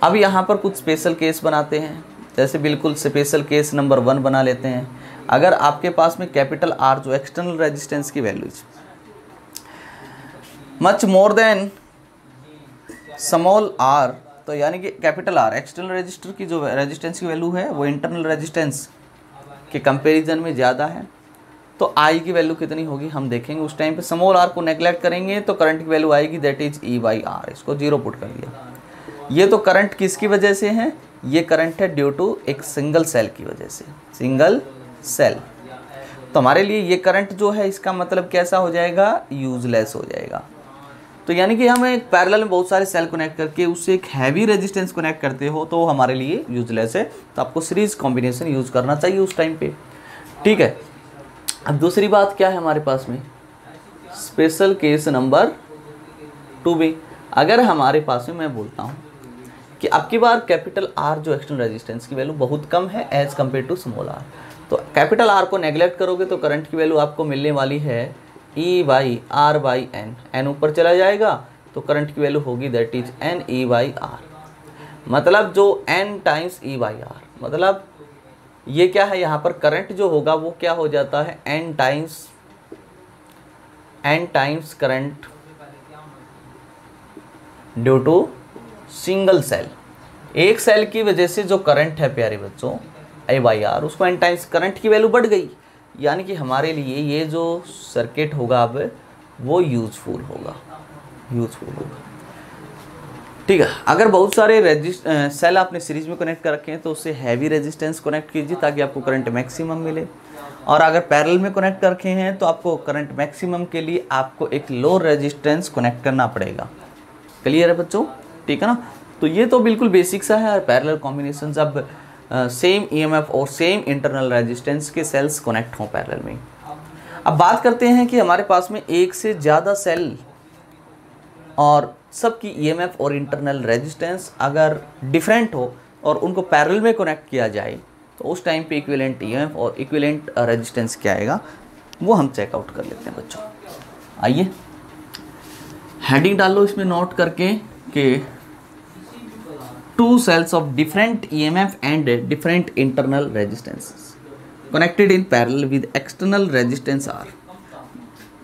[SPEAKER 1] अब यहाँ पर कुछ स्पेशल केस बनाते हैं, जैसे बिल्कुल स्पेशल केस नंबर 1 बना लेते हैं। अगर आपके पास में कैपिटल R जो एक्सटर्नल रेजिस्टेंस की value much more than small r, तो यानी कि कैपिटल R एक्सटर्नल रजिस्टर की जो रेजिस्टेंस की वैल्यू है वो इंटरनल रेजिस्टेंस के कंपैरिजन में ज़्यादा है, तो I की वैल्यू कितनी होगी हम देखेंगे। उस टाइम पे स्मॉल r को नेग्लेक्ट करेंगे तो करंट की वैल्यू आएगी दैट इज E/R, इसको 0 पुट कर दिया। ये तो करंट किसकी वजह से है, ये करंट है ड्यू टू एक सिंगल सेल की वजह से, सिंगल सेल। तो हमारे लिए ये करंट जो है इसका मतलब कैसा हो जाएगा, यूजलेस हो जाएगा। तो यानी कि हम एक पैरेलल में बहुत सारे सेल कनेक्ट करके उससे एक हैवी रेजिस्टेंस कनेक्ट करते हो तो हमारे लिए यूजलेस है। तो आपको सीरीज कॉम्बिनेशन यूज़ करना चाहिए उस टाइम पे, ठीक है। अब दूसरी बात क्या है हमारे पास में, स्पेशल केस नंबर 2B। अगर हमारे पास में मैं बोलता हूँ कि अब की बार कैपिटल R जो एक्सटर्नल रेजिस्टेंस की वैल्यू बहुत कम है as compared to small r, तो कैपिटल R को नेगलेक्ट करोगे तो करंट की वैल्यू आपको मिलने वाली है E/R/N। N ऊपर चला जाएगा तो करंट की वैल्यू होगी दैट इज NE/R, मतलब जो N टाइम्स E/R, मतलब ये क्या है, यहाँ पर करंट जो होगा वो क्या हो जाता है, N times current due to single cell. एक सेल की वजह से जो करंट है प्यारे बच्चों I/R, उसको N टाइम्स करंट की वैल्यू बढ़ गई, यानी कि हमारे लिए ये जो सर्किट होगा अब वो यूजफुल होगा, ठीक है। अगर बहुत सारे सेल आपने सीरीज में कनेक्ट कर रखे हैं तो उससे हैवी रेजिस्टेंस कनेक्ट कीजिए ताकि आपको करंट मैक्सिमम मिले, और अगर पैरेलल में कनेक्ट कर रखे हैं तो आपको करंट मैक्सिमम के लिए आपको एक लो रेजिस्टेंस कनेक्ट करना पड़ेगा। क्लियर है बच्चों, ठीक है ना। तो ये तो बिल्कुल बेसिक सा है पैरेलल कॉम्बिनेशन। अब सेम ईएमएफ और सेम इंटरनल रेजिस्टेंस के सेल्स कनेक्ट हों पैरेलल में। अब बात करते हैं कि हमारे पास में एक से ज़्यादा सेल और सबकी ईएमएफ और इंटरनल रेजिस्टेंस अगर डिफरेंट हो और उनको पैरेलल में कनेक्ट किया जाए तो उस टाइम पे इक्विवेलेंट ईएमएफ और इक्विवेलेंट रेजिस्टेंस क्या आएगा वो हम चेकआउट कर लेते हैं बच्चों। आइए हेडिंग डाल लो इसमें नोट करके कि two cells of different EMF and different internal resistances connected in parallel with external resistance R.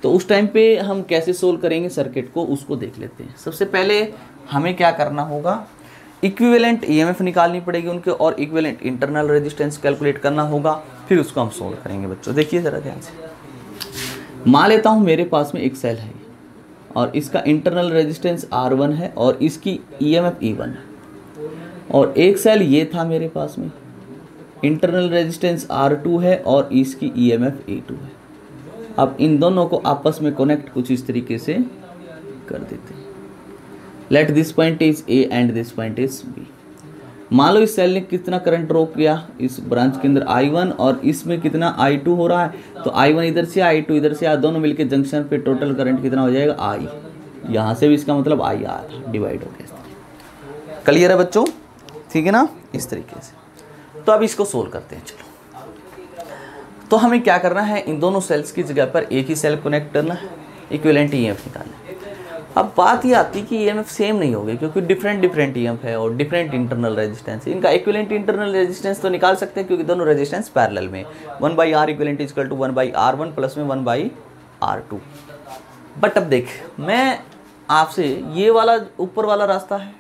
[SPEAKER 1] तो उस टाइम पे हम कैसे सोल्व करेंगे सर्किट को उसको देख लेते हैं। सबसे पहले हमें क्या करना होगा, इक्विवेलेंट ईएमएफ निकालनी पड़ेगी उनके और इक्विवेलेंट इंटरनल रेजिस्टेंस कैलकुलेट करना होगा, फिर उसको हम सोल्व करेंगे बच्चों। देखिए ज़रा ध्यान से, मान लेता हूँ मेरे पास में एक सेल है और इसका इंटरनल रेजिस्टेंस R1 है और इसकी ईएमएफ E1 है, और एक सेल ये था मेरे पास में, इंटरनल रेजिस्टेंस R2 है और इसकी ईएमएफ E2 है। अब इन दोनों को आपस में कनेक्ट कुछ इस तरीके से कर देते हैं। Let this point is A and this point is B। मान लो इस सेल ने कितना करंट ड्रॉ किया इस ब्रांच के अंदर I1 और इसमें कितना I2 हो रहा है, तो I1 इधर से I2 इधर से दोनों मिलके जंक्शन पे टोटल करंट कितना हो जाएगा I। यहाँ से भी इसका मतलब IR डिवाइड हो गया। क्लियर है बच्चों, ठीक है ना, इस तरीके से। तो अब इसको सोल्व करते हैं। चलो, तो हमें क्या करना है, इन दोनों सेल्स की जगह पर एक ही सेल कनेक्ट करना है, इक्विवेलेंट ईएमएफ निकालना है। अब बात ये आती है कि ईएमएफ सेम नहीं होगी क्योंकि डिफरेंट ईएमएफ है और डिफरेंट इंटरनल रेजिस्टेंस। इनका इक्विवेलेंट इंटरनल रेजिस्टेंस तो निकाल सकते हैं क्योंकि दोनों रेजिस्टेंस पैरेलल में 1/R equivalent equal to 1/R1 plus में 1/R2। बट अब देख, मैं आपसे ये वाला ऊपर वाला रास्ता है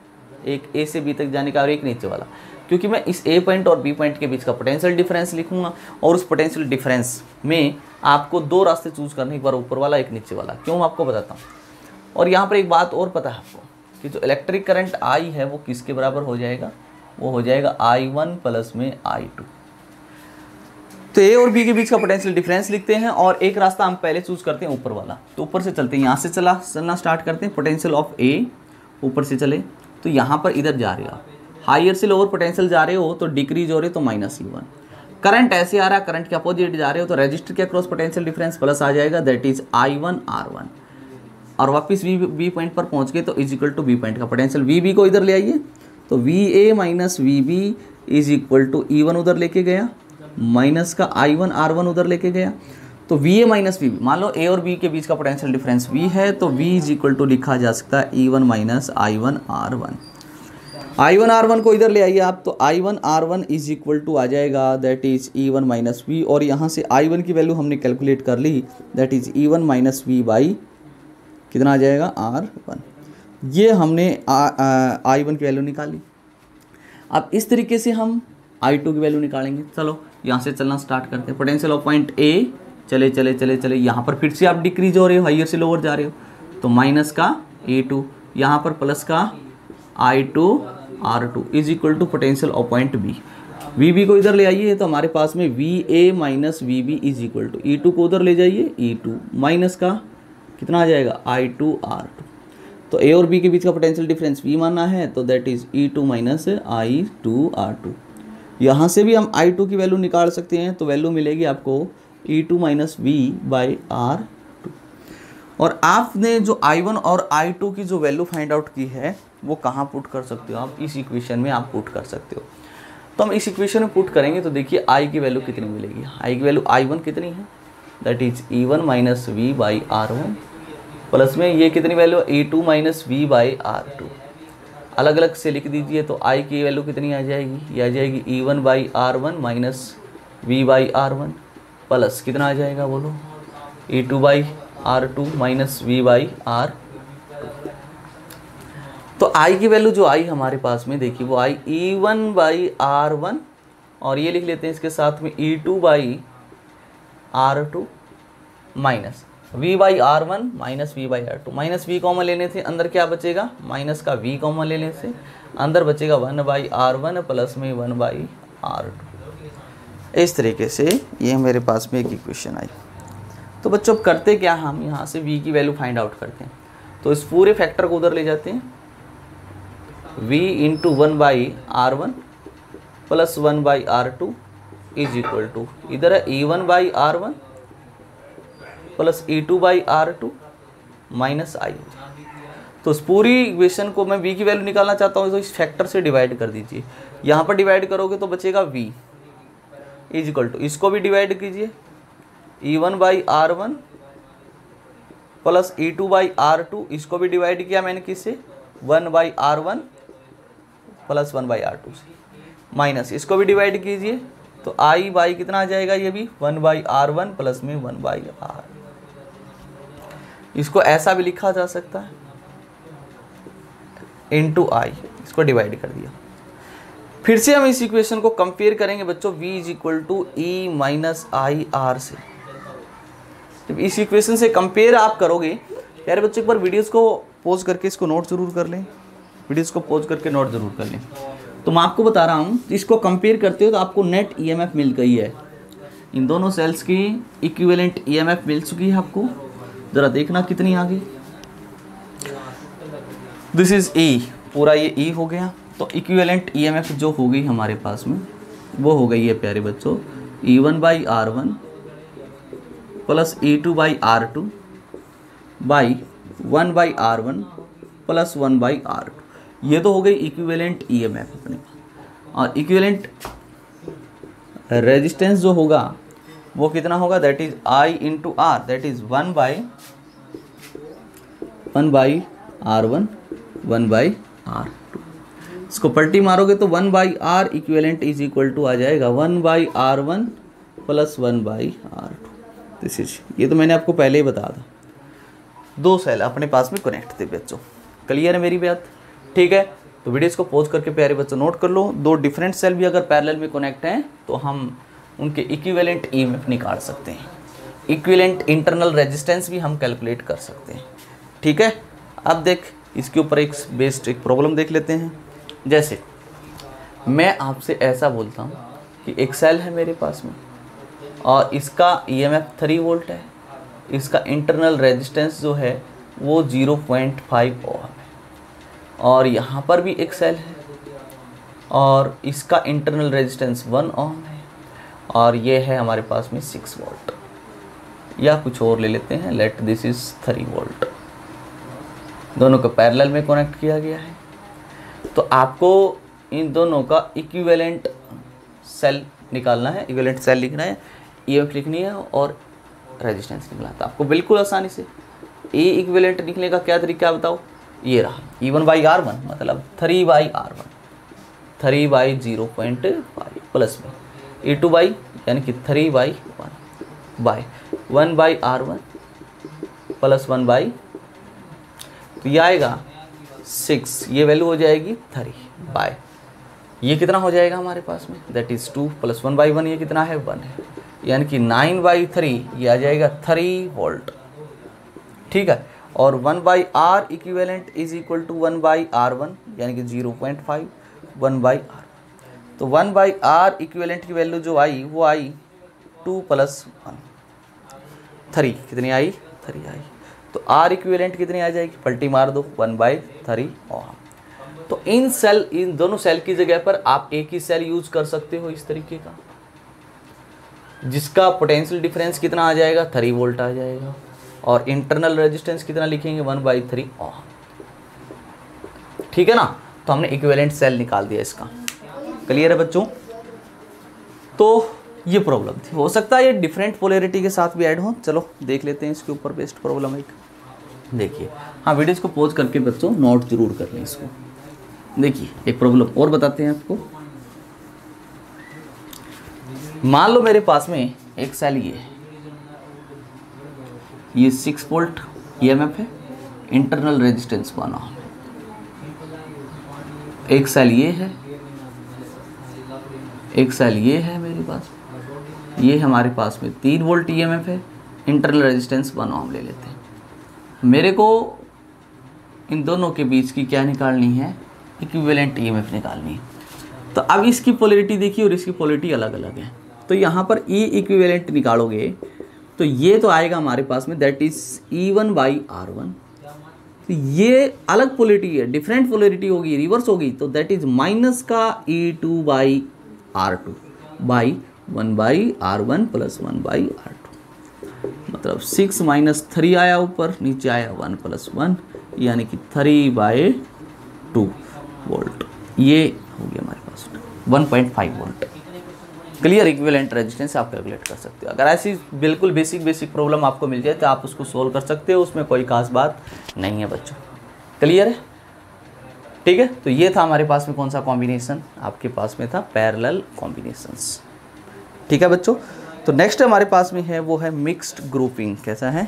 [SPEAKER 1] एक A से B तक जाने का और एक नीचे वाला, क्योंकि मैं इस A पॉइंट और B पॉइंट के बीच का पोटेंशियल डिफरेंस लिखूंगा और उस पोटेंशियल डिफरेंस में आपको दो रास्ते चूज करने, एक बार ऊपर वाला एक नीचे वाला। क्यों मैं आपको बताता हूँ। और यहाँ पर एक बात और पता है आपको कि जो इलेक्ट्रिक करंट I है वो किसके बराबर हो जाएगा, वो हो जाएगा I1 प्लस में I2। तो A और B के बीच का पोटेंशियल डिफरेंस लिखते हैं और एक रास्ता हम पहले चूज करते हैं ऊपर वाला। तो ऊपर से चलते हैं, यहाँ से चलना स्टार्ट करते हैं। पोटेंशियल ऑफ A ऊपर से चले तो यहाँ पर इधर जा रहे हो, हायर से लोअर पोटेंशियल जा रहे हो तो डिक्रीज हो रहे हो तो -E1। करंट ऐसे आ रहा है, करंट के अपोजिट जा रहे हो तो रजिस्टर के अक्रॉस पोटेंशियल डिफरेंस प्लस आ जाएगा, दैट इज I1R1। और वापस बी पॉइंट पर पहुंच गए तो is equal to B point का पोटेंशियल VB को इधर ले आइए तो VA minus VB is equal to E1 उधर लेके गया, माइनस का I1R1 उधर लेके गया। तो VA माइनस VB, मान लो A और B के बीच का पोटेंशियल डिफरेंस V है तो V इज इक्वल टू लिखा जा सकता है E1 माइनस I1R1। I1R1 को इधर ले आइए आप तो I1R1 इज इक्वल टू आ जाएगा that is E1 minus V, और यहाँ से I1 की वैल्यू हमने कैलकुलेट कर ली that is E1 minus V by कितना आ जाएगा R1। ये हमने I1 की वैल्यू निकाली। अब इस तरीके से हम I2 की वैल्यू निकालेंगे। चलो यहाँ से चलना स्टार्ट करते हैं। पोटेंशियल ऑफ पॉइंट A चले चले चले चले, यहाँ पर फिर से आप डिक्रीज हो रहे हो, हाइयर से लोअर जा रहे हो तो माइनस का A2, यहाँ पर प्लस का I2 R2 is equal to potential of point B. VB को इधर ले आइए तो हमारे पास में VA minus VB is equal to E2 को उधर ले जाइए, E2 माइनस का कितना आ जाएगा I2 R2। तो A और B के बीच का पोटेंशियल डिफरेंस V मानना है, तो that is E2 minus I2 R2। यहाँ से भी हम I2 की वैल्यू निकाल सकते हैं, तो वैल्यू मिलेगी आपको E2 minus V by R2। और आपने जो I1 और I2 की जो वैल्यू फाइंड आउट की है वो कहाँ पुट कर सकते हो आप, इस इक्वेशन में आप पुट कर सकते हो। तो हम इस इक्वेशन में पुट करेंगे तो देखिए I की वैल्यू कितनी मिलेगी। I की वैल्यू I1 कितनी है, that is E1 minus V by R1 plus में ये कितनी value E2 minus V by R2। अलग अलग से लिख दीजिए तो I की वैल्यू कितनी आ जाएगी, ये आ जाएगी E1 by R1 minus V by R1 plus कितना आ जाएगा बोलो, E2 by R2 minus V by R। तो I की वैल्यू जो आई हमारे पास में देखिए वो आई E1 बाई R1 और ये लिख लेते हैं इसके साथ में E2 by R2 minus V by R1 minus V by R2। Minus V common लेने से अंदर क्या बचेगा, माइनस का V कॉमन लेने से अंदर बचेगा 1 बाई R1 प्लस में 1 बाई R2। इस तरीके से ये मेरे पास में एक इक्वेशन आई। तो बच्चों अब करते क्या, हम यहाँ से V की वैल्यू फाइंड आउट करते हैं। तो इस पूरे फैक्टर को उधर ले जाते हैं, V into 1 by R1 plus 1 by R2 is equal to इधर है E1 by R1 plus E2 by R2 minus I। तो इस पूरी इक्वेशन को मैं V की वैल्यू निकालना चाहता हूँ तो इस फैक्टर से डिवाइड कर दीजिए। यहाँ पर डिवाइड करोगे तो बचेगा V इज इक्वल टू, इसको भी डिवाइड कीजिए E1 by R1 plus E2 by R2, इसको भी डिवाइड किया मैंने किससे, 1 by R1 plus 1 by R2 से, माइनस इसको भी डिवाइड कीजिए तो I बाई कितना आ जाएगा, ये भी 1 बाई R1 प्लस में 1 बाई R। इसको ऐसा भी लिखा जा सकता है इंटू I, इसको डिवाइड कर दिया। फिर से हम इस इक्वेशन को कंपेयर करेंगे बच्चों V is equal to E minus I R से। जब इस इक्वेशन से कंपेयर आप करोगे, प्यारे बच्चों एक बार वीडियोस को पॉज करके इसको नोट जरूर कर लें, वीडियोस को पॉज करके नोट जरूर कर लें। तो मैं आपको बता रहा हूँ इसको कंपेयर करते हो तो आपको नेट EMF मिल गई है, इन दोनों सेल्स की इक्विवेलेंट EMF मिल चुकी है आपको। ज़रा देखना कितनी आ गई, दिस इज E, पूरा ये E हो गया। तो इक्विवेलेंट EMF जो हो गई हमारे पास में वो हो गई है प्यारे बच्चों E1 by R1 plus E2 by R2 by 1 by R1 plus 1 by R2। ये तो हो गई इक्विवेलेंट EMF अपने पास। और इक्विवेलेंट रेजिस्टेंस जो होगा वो कितना होगा, that is I into R, that is 1 by R1 1 by R2। इसको पलटी मारोगे तो 1 by R equivalent is equal to आ जाएगा 1 by R1 plus 1 by R2। This is, ये तो मैंने आपको पहले ही बता था। दो सेल अपने पास में कनेक्ट थे बच्चों, क्लियर है मेरी बात, ठीक है। तो वीडियोस को पॉज करके प्यारे बच्चों नोट कर लो, दो डिफरेंट सेल भी अगर पैरेलल में कनेक्ट हैं तो हम उनके इक्विवेलेंट EMF निकाल सकते हैं, इक्विवेलेंट इंटरनल रेजिस्टेंस भी हम कैलकुलेट कर सकते हैं, ठीक है। अब देख इसके ऊपर एक बेस्ड एक प्रॉब्लम देख लेते हैं। जैसे मैं आपसे ऐसा बोलता हूँ कि एक सेल है मेरे पास में और इसका EMF 3 वोल्ट है, इसका इंटरनल रेजिस्टेंस जो है वो 0.5 ओम है, और यहाँ पर भी एक सेल है और इसका इंटरनल रेजिस्टेंस 1 ओम है, और ये है हमारे पास में 6 वोल्ट, या कुछ और ले लेते हैं, लेट दिस इज 3 वोल्ट। दोनों को पैरेलल में कनेक्ट किया गया है। तो आपको इन दोनों का इक्विवेलेंट सेल निकालना है, इक्विवेलेंट सेल लिखना है, EMF लिखनी है और रेजिस्टेंस निकलना है। तो आपको बिल्कुल आसानी से ए इक्विवेलेंट निकलने का क्या तरीका बताओ, ये रहा E1 बाई R1 मतलब 3 बाई R1, 3 बाई 0.5 प्लस में E2 बाई यानी कि 3 by 1 by 1 by R1 plus 1 by, तो ये आएगा 6, ये वैल्यू हो जाएगी 3 बाय, ये कितना हो जाएगा हमारे पास में, दैट इज़ 2 प्लस 1 बाई 1, ये कितना है 1 है, यानी कि 9 बाई 3 ये आ जाएगा 3 वोल्ट, ठीक है। और 1 by R equivalent is equal to 1 by R1 यानी कि 0.5, 1/r। तो 1/r इक्विवेलेंट की वैल्यू जो आई वो आई 2 + 1 3। कितनी आई? 3 आई। तो r इक्विवेलेंट कितनी आ जाएगी? पलटी मार दो 1/3 ओम। तो इन दोनों सेल की जगह पर आप एक ही सेल यूज कर सकते हो इस तरीके का, जिसका पोटेंशियल डिफरेंस कितना आ जाएगा? 3 वोल्ट आ जाएगा। और इंटरनल रेजिस्टेंस कितना लिखेंगे? 1/3 ओम। ठीक है ना? तो हमने इक्विवेलेंट सेल निकाल दिया इसका। क्लियर है बच्चों? तो ये प्रॉब्लम थी। हो सकता है ये डिफरेंट पोलैरिटी के साथ भी ऐड हो। चलो देख लेते हैं इसके ऊपर बेस्ड प्रॉब्लम एक। देखिए, हाँ वीडियोस को पॉज करके बच्चों नोट जरूर कर लें इसको। देखिए एक प्रॉब्लम और बताते हैं आपको। मान लो मेरे पास में एक सेल ये 6 वोल्ट ईएमएफ है, इंटरनल रेजिस्टेंस 1 ओम। एक सेल ये है, एक सेल ये है मेरे पास, ये हमारे पास में 3 वोल्ट ईएमएफ है, इंटरनल रेजिस्टेंस 1 ओम ले लेते हैं। मेरे को इन दोनों के बीच की क्या निकालनी है? इक्विवेलेंट ईएमएफ निकालनी है। तो अब इसकी पोलैरिटी देखिए और इसकी पोलैरिटी अलग अलग है। तो यहाँ पर E इक्विवेलेंट निकालोगे तो ये तो आएगा हमारे पास में, दैट इज E1/R1। तो ये अलग पोलैरिटी है, डिफरेंट पोलैरिटी होगी, रिवर्स होगी, तो दैट इज माइनस का E2/R2 बाई 1/R1 + 1/R2। मतलब 6 - 3 आया ऊपर, नीचे आया 1 + 1 यानी कि 3/2 वोल्ट। ये हो गया हमारे पास 1.5 वोल्ट। क्लियर? इक्विवेलेंट रेजिस्टेंस आप कैलकुलेट कर सकते हो। अगर ऐसी बिल्कुल बेसिक प्रॉब्लम आपको मिल जाए तो आप उसको सोल्व कर सकते हो, उसमें कोई खास बात नहीं है बच्चों। क्लियर है? ठीक है। तो ये था हमारे पास में कौन सा कॉम्बिनेशन? आपके पास में था पैरेलल कॉम्बिनेशंस। ठीक है बच्चों। तो नेक्स्ट हमारे पास में है वो है मिक्स्ड ग्रुपिंग। कैसा है?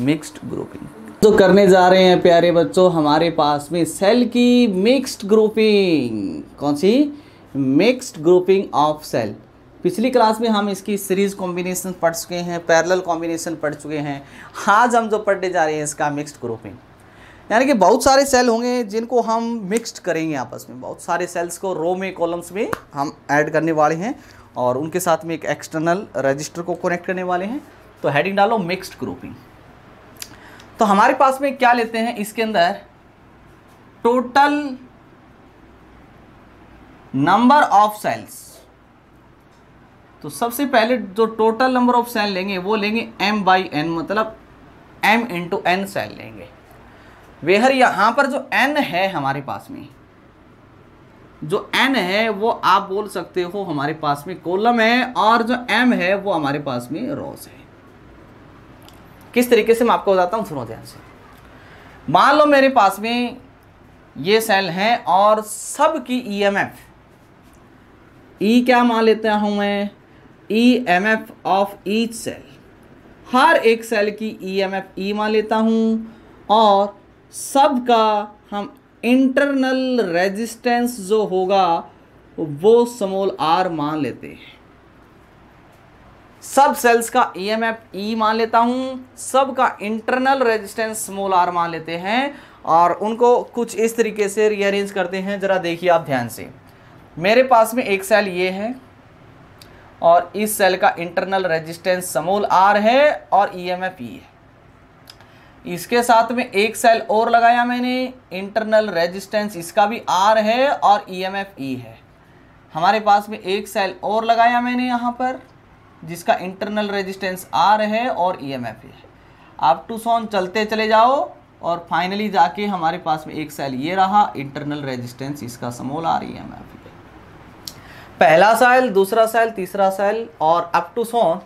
[SPEAKER 1] Mixed grouping. तो करने जा रहे हैं प्यारे बच्चों हमारे पास में सेल की मिक्स्ड ग्रुपिंग। कौन सी? Mixed grouping of cell. पिछली क्लास में हम इसकी सीरीज कॉम्बिनेशन पढ़ चुके हैं, पैरेलल कॉम्बिनेशन पढ़ चुके हैं। आज हम जो पढ़ने जा रहे हैं इसका मिक्स्ड ग्रुपिंग, यानी कि बहुत सारे सेल होंगे जिनको हम मिक्स्ड करेंगे आपस में। बहुत सारे सेल्स को रो में, कॉलम्स में हम ऐड करने वाले हैं और उनके साथ में एक एक्सटर्नल रजिस्टर को कनेक्ट करने वाले हैं। तो हेडिंग डालो मिक्स्ड ग्रुपिंग। तो हमारे पास में क्या लेते हैं इसके अंदर? Total number of cells. तो सबसे पहले जो टोटल नंबर ऑफ सेल लेंगे वो लेंगे m/n, मतलब m × n सेल लेंगे। वेहर यहाँ पर जो n है हमारे पास में, जो n है वो आप बोल सकते हो हमारे पास में कॉलम है, और जो m है वो हमारे पास में रोज है। किस तरीके से मैं आपको बताता हूँ, सुनो ध्यान से। मान लो मेरे पास में ये सेल है और सब की ईएमएफ E क्या मान लेता हूँ मैं? EMF of each cell. हर एक सेल की EMF E मान लेता हूँ और सब का हम इंटरनल रेजिस्टेंस जो होगा वो स्मॉल r मान लेते हैं। सब सेल्स का EMF E मान लेता हूँ, सब का इंटरनल रेजिस्टेंस स्मॉल r मान लेते हैं और उनको कुछ इस तरीके से रीअरेंज करते हैं। ज़रा देखिए आप ध्यान से। मेरे पास में एक सेल ये है और इस सेल का इंटरनल रेजिस्टेंस स्मॉल r है और EMF E है। इसके साथ में एक सेल और लगाया मैंने, इंटरनल रेजिस्टेंस इसका भी R है और EMF E है। हमारे पास में एक सेल और लगाया मैंने यहाँ पर जिसका इंटरनल रेजिस्टेंस R है और EMF है। आप टू सोन चलते चले जाओ और फाइनली जाके हमारे पास में एक सेल ये रहा, इंटरनल रेजिस्टेंस इसका स्मॉल r, EMF है। पहला सेल, दूसरा सेल, तीसरा सेल और अप टू सोन।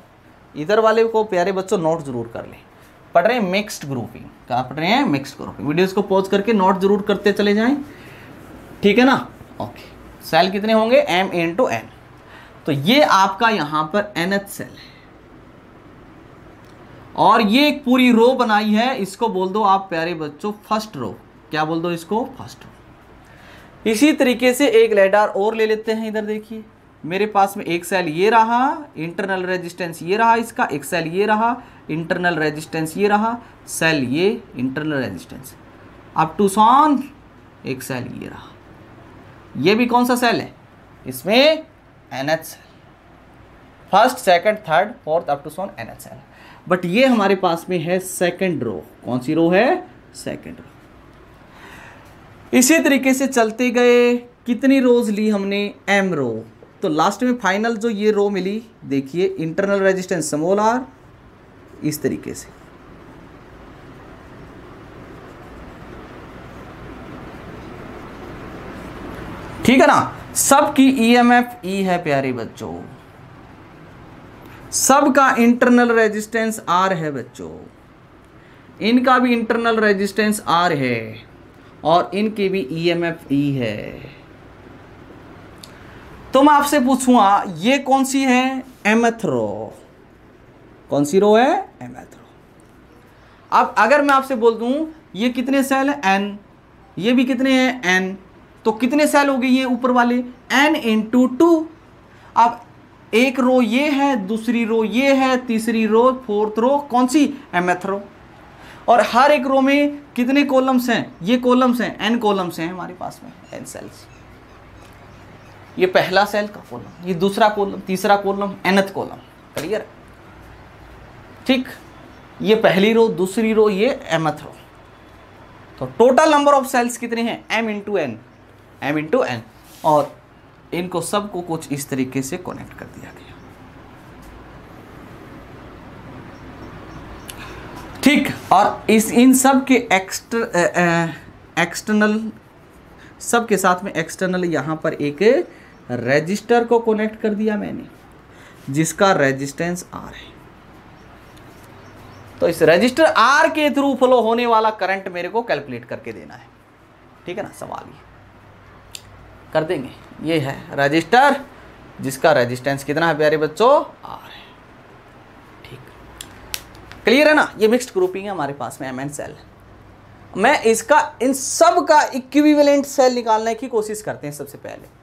[SPEAKER 1] इधर वाले को प्यारे बच्चों नोट जरूर कर लें। पढ़ रहे हैं मिक्स्ड ग्रुपिंग। क्या पढ़ रहे हैं? Mixed grouping. वीडियोस को पॉज करके नोट जरूर करते चले जाएं, ठीक है ना? ओके। सेल कितने होंगे? m × n। तो ये आपका यहाँ पर nth सेल है और ये एक पूरी रो बनाई है। इसको बोल दो आप प्यारे बच्चों फर्स्ट रो। क्या बोल दो इसको? First row. इसी तरीके से एक लेडार और ले लेते हैं। इधर देखिए मेरे पास में एक सेल ये रहा, इंटरनल रेजिस्टेंस ये रहा इसका, एक सेल ये रहा, इंटरनल रेजिस्टेंस ये रहा, सेल ये, internal resistance. Up to so on एक सेल ये रहा। ये भी कौन सा सेल है, इसमें NH cell, first second third fourth up to so on NH cell. But ये हमारे पास में है सेकंड रो। कौन सी रो है, सेकंड रो। इसी तरीके से चलते गए, कितनी रोज ली हमने, M रो। तो लास्ट में फाइनल जो ये रो मिली, देखिए इंटरनल रेजिस्टेंस स्मॉल r, इस तरीके से। ठीक है ना, सबकी EMF E है प्यारे बच्चों, सबका इंटरनल रेजिस्टेंस R है बच्चों, इनका भी इंटरनल रेजिस्टेंस R है और इनकी भी EMF E है। तो मैं आपसे पूछूंगा ये कौन सी है, mth रो। कौन सी रो है, mth रो। अब अगर मैं आपसे बोल दूं ये कितने सेल है, n, ये भी कितने हैं, n, तो कितने सेल हो गए ये ऊपर वाले, n इंटू 2। अब एक रो ये है, दूसरी रो ये है, तीसरी रो, फोर्थ रो कौन सी, mth रो। और हर एक रो में कितने कॉलम्स हैं, ये कॉलम्स हैं, n कॉलम्स हैं हमारे पास में, n सेल्स। ये पहला सेल का कॉलम, ये दूसरा कॉलम, तीसरा कॉलम, nth कॉलम। क्लियर, ठीक। ये पहली रो, दूसरी रो, ये mth रो। तो टोटल नंबर ऑफ सेल्स कितने हैं, m into n, m into n। और इनको सबको कुछ इस तरीके से कनेक्ट कर दिया गया। ठीक, और इन सब के एक्सटर्नल, सब के साथ में एक्सटर्नल यहां पर एक रजिस्टर को कनेक्ट कर दिया मैंने, जिसका रेजिस्टेंस R है। तो इस रजिस्टर R के थ्रू फ्लो होने वाला करंट मेरे को कैलकुलेट करके देना है। ठीक है ना, सवाल ये कर देंगे। ये है रजिस्टर जिसका रेजिस्टेंस कितना है प्यारे बच्चों, R है। ठीक, क्लियर है ना। ये मिक्स्ड ग्रुपिंग है हमारे पास में, Mn सेल। मैं इसका इन सब का इक्विवेलेंट सेल निकालने की कोशिश करते हैं सबसे पहले।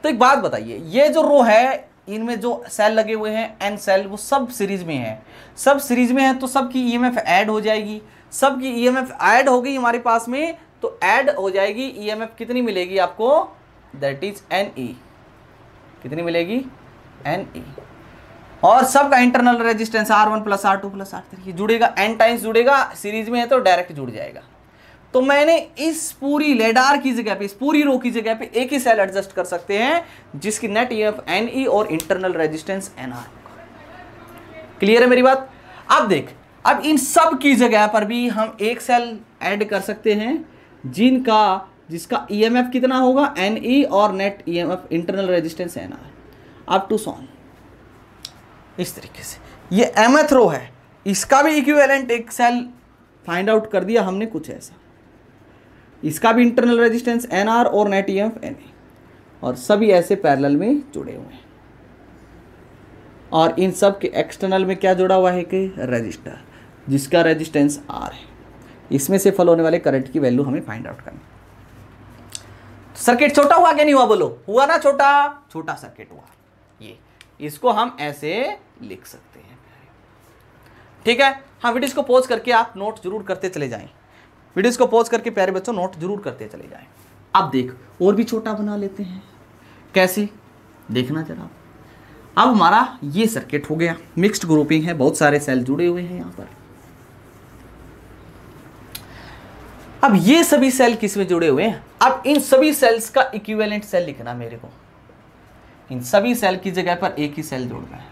[SPEAKER 1] तो एक बात बताइए, ये जो रो है इनमें जो सेल लगे हुए हैं n सेल, वो सब सीरीज में है। सब सीरीज में है तो सबकी EMF ऐड हो जाएगी। सबकी EMF ऐड हो गई हमारे पास में, तो ऐड हो जाएगी EMF कितनी मिलेगी आपको, दैट इज NE। कितनी मिलेगी, NE। और सबका internal resistance R1 plus R2 plus R3 जुड़ेगा, n टाइम्स जुड़ेगा, सीरीज में है तो डायरेक्ट जुड़ जाएगा। तो मैंने इस पूरी लेडार की जगह पे, इस पूरी रो की जगह पे एक ही सेल एडजस्ट कर सकते हैं जिसकी नेट EMF NE और इंटरनल रेजिस्टेंस NR होगा। क्लियर है मेरी बात। अब देख, अब इन सब की जगह पर भी हम एक सेल ऐड कर सकते हैं जिसका EMF कितना होगा, NE और net EMF internal resistance NR, up to so on. इस तरीके से ये mth रो है, इसका भी इक्विवेलेंट एक सेल फाइंड आउट कर दिया हमने कुछ ऐसा। इसका भी इंटरनल रेजिस्टेंस NR और नेट EMF NE, और सभी ऐसे पैरेलल में जुड़े हुए हैं। और इन सब के एक्सटर्नल में क्या जुड़ा हुआ है कि रजिस्टर, जिसका रेजिस्टेंस R है। इसमें से फ्लो होने वाले करंट की वैल्यू हमें फाइंड आउट करनी। सर्किट छोटा हुआ क्या नहीं हुआ, बोलो, हुआ ना छोटा, छोटा सर्किट हुआ। ये इसको हम ऐसे लिख सकते हैं। ठीक है, हाँ, वीडियो को पॉज करके आप नोट जरूर करते चले जाएं। वीडियोस को पॉज करके प्यारे बच्चों नोट जरूर करते चले जाएं। अब देख, और भी छोटा बना लेते हैं। कैसे, देखना जरा। अब हमारा ये सर्किट हो गया, मिक्स्ड ग्रुपिंग है, बहुत सारे सेल जुड़े हुए हैं यहां पर। अब ये सभी सेल किस में जुड़े हुए हैं, अब इन सभी सेल्स का इक्विवेलेंट सेल लिखना मेरे को। इन सभी सेल की जगह पर एक ही सेल जोड़ना है,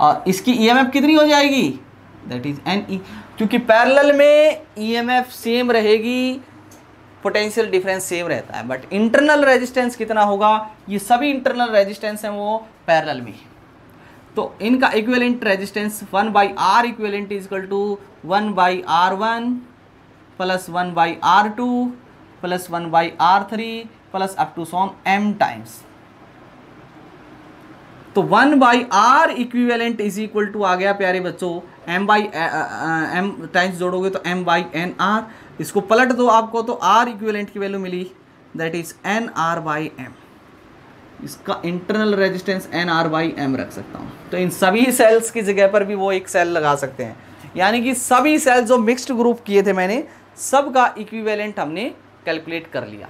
[SPEAKER 1] और इसकी EMF कितनी हो जाएगी, दैट इज NE। क्योंकि पैरेलल में EMF सेम रहेगी, पोटेंशियल डिफरेंस सेम रहता है, बट इंटरनल रेजिस्टेंस कितना होगा, ये सभी इंटरनल रेजिस्टेंस हैं वो पैरेलल में। तो इनका equivalent resistance 1/R equivalent is equal to 1/R1 plus 1/R2 plus 1/R3 plus up to so on M times. तो 1/R equivalent is equal to आ गया प्यारे बच्चों, M टाइम्स जोड़ोगे तो M/NR। इसको पलट दो आपको तो R इक्विवेलेंट की वैल्यू मिली, दैट इज NR/M। इसका इंटरनल रेजिस्टेंस NR/M रख सकता हूँ। तो इन सभी सेल्स की जगह पर भी वो एक सेल लगा सकते हैं, यानी कि सभी सेल जो मिक्स्ड ग्रुप किए थे मैंने, सब का इक्विवेलेंट हमने कैलकुलेट कर लिया।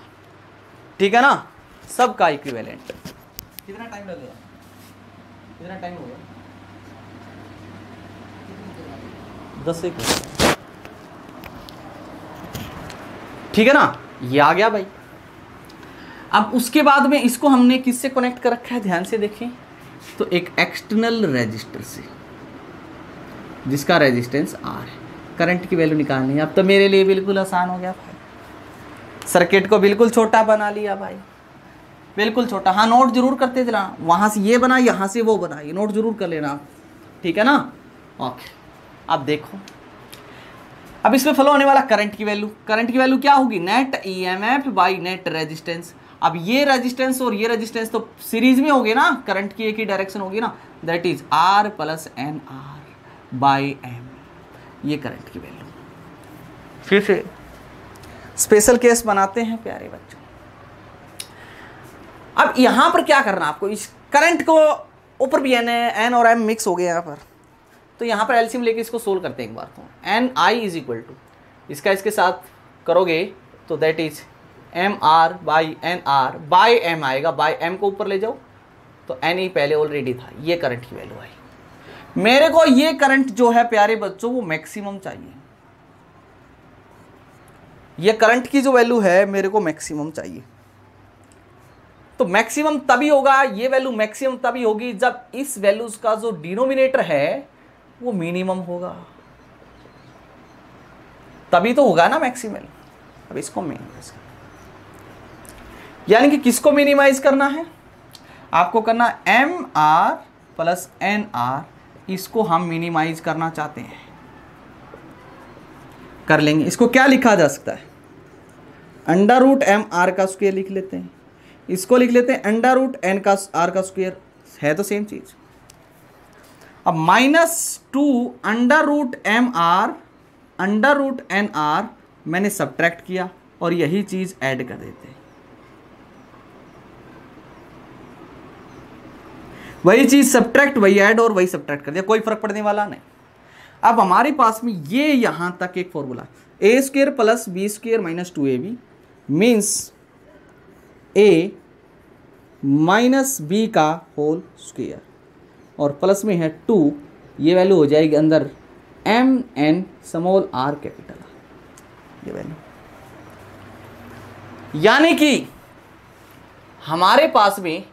[SPEAKER 1] ठीक है ना, सब का इक्विवेलेंट। कितना टाइम लगेगा, कितना टाइम होगा, 10 सेकंड, ठीक है ना, ये आ गया भाई। अब उसके बाद में इसको हमने किससे कनेक्ट कर रखा है, ध्यान से देखें, तो एक एक्सटर्नल रेजिस्टर से जिसका रेजिस्टेंस R है। करंट की वैल्यू निकालनी है। अब तो मेरे लिए बिल्कुल आसान हो गया भाई, सर्किट को बिल्कुल छोटा बना लिया भाई, बिल्कुल छोटा। हाँ नोट जरूर करते चला, वहाँ से ये बना यहाँ से वो बना, ये नोट जरूर कर लेना, ठीक है ना। ओके अब देखो, अब इसमें फ्लो होने वाला करंट की वैल्यू, करंट की वैल्यू क्या होगी, net EMF by net resistance. अब ये रेजिस्टेंस और ये रेजिस्टेंस तो सीरीज में होगी ना, करंट की एक ही डायरेक्शन होगी ना, that is R plus N R by M, ये करंट की वैल्यू। फिर से स्पेशल केस बनाते हैं प्यारे बच्चों। अब यहां पर क्या करना आपको, इस करंट को ऊपर भी एन और एम मिक्स हो गए यहाँ पर, तो यहाँ पर एलसीएम लेके इसको सोल्व करते हैं एक बार। तो N I is equal to, इसका इसके साथ करोगे तो that is M R by N R by M आएगा, बाई एम को ऊपर ले जाओ तो एन ही पहले ऑलरेडी था, ये करंट की वैल्यू आई। मेरे को ये करंट जो है प्यारे बच्चों वो मैक्सिमम चाहिए, ये करंट की जो वैल्यू है मेरे को मैक्सिमम चाहिए। तो मैक्सिमम तभी होगा, ये वैल्यू मैक्सिमम तभी होगी जब इस वैल्यूज का जो डिनोमिनेटर है वो मिनिमम होगा, तभी तो होगा ना मैक्सिमल। अब इसको मिनिमाइज करना, यानी कि किसको मिनिमाइज करना है आपको, करना M R plus N R, इसको हम मिनिमाइज करना चाहते हैं, कर लेंगे। इसको क्या लिखा जा सकता है, अंडर रूट एम आर का स्क्वायर लिख लेते हैं, इसको लिख लेते हैं अंडर रूट एन का आर का स्क्वायर, है तो सेम चीज। अब -2 under root M R under root N R मैंने सब्ट्रैक्ट किया और यही चीज ऐड कर देते हैं, वही चीज सब्ट्रैक्ट वही ऐड और वही सब्ट्रैक्ट कर दिया, कोई फर्क पड़ने वाला नहीं। अब हमारे पास में ये यहां तक एक formula, A square plus B square minus 2ab means a minus B का होल स्क्वायर और प्लस में है 2, ये वैल्यू हो जाएगी अंदर M N small R capital R, ये वैल्यू। यानी कि हमारे पास में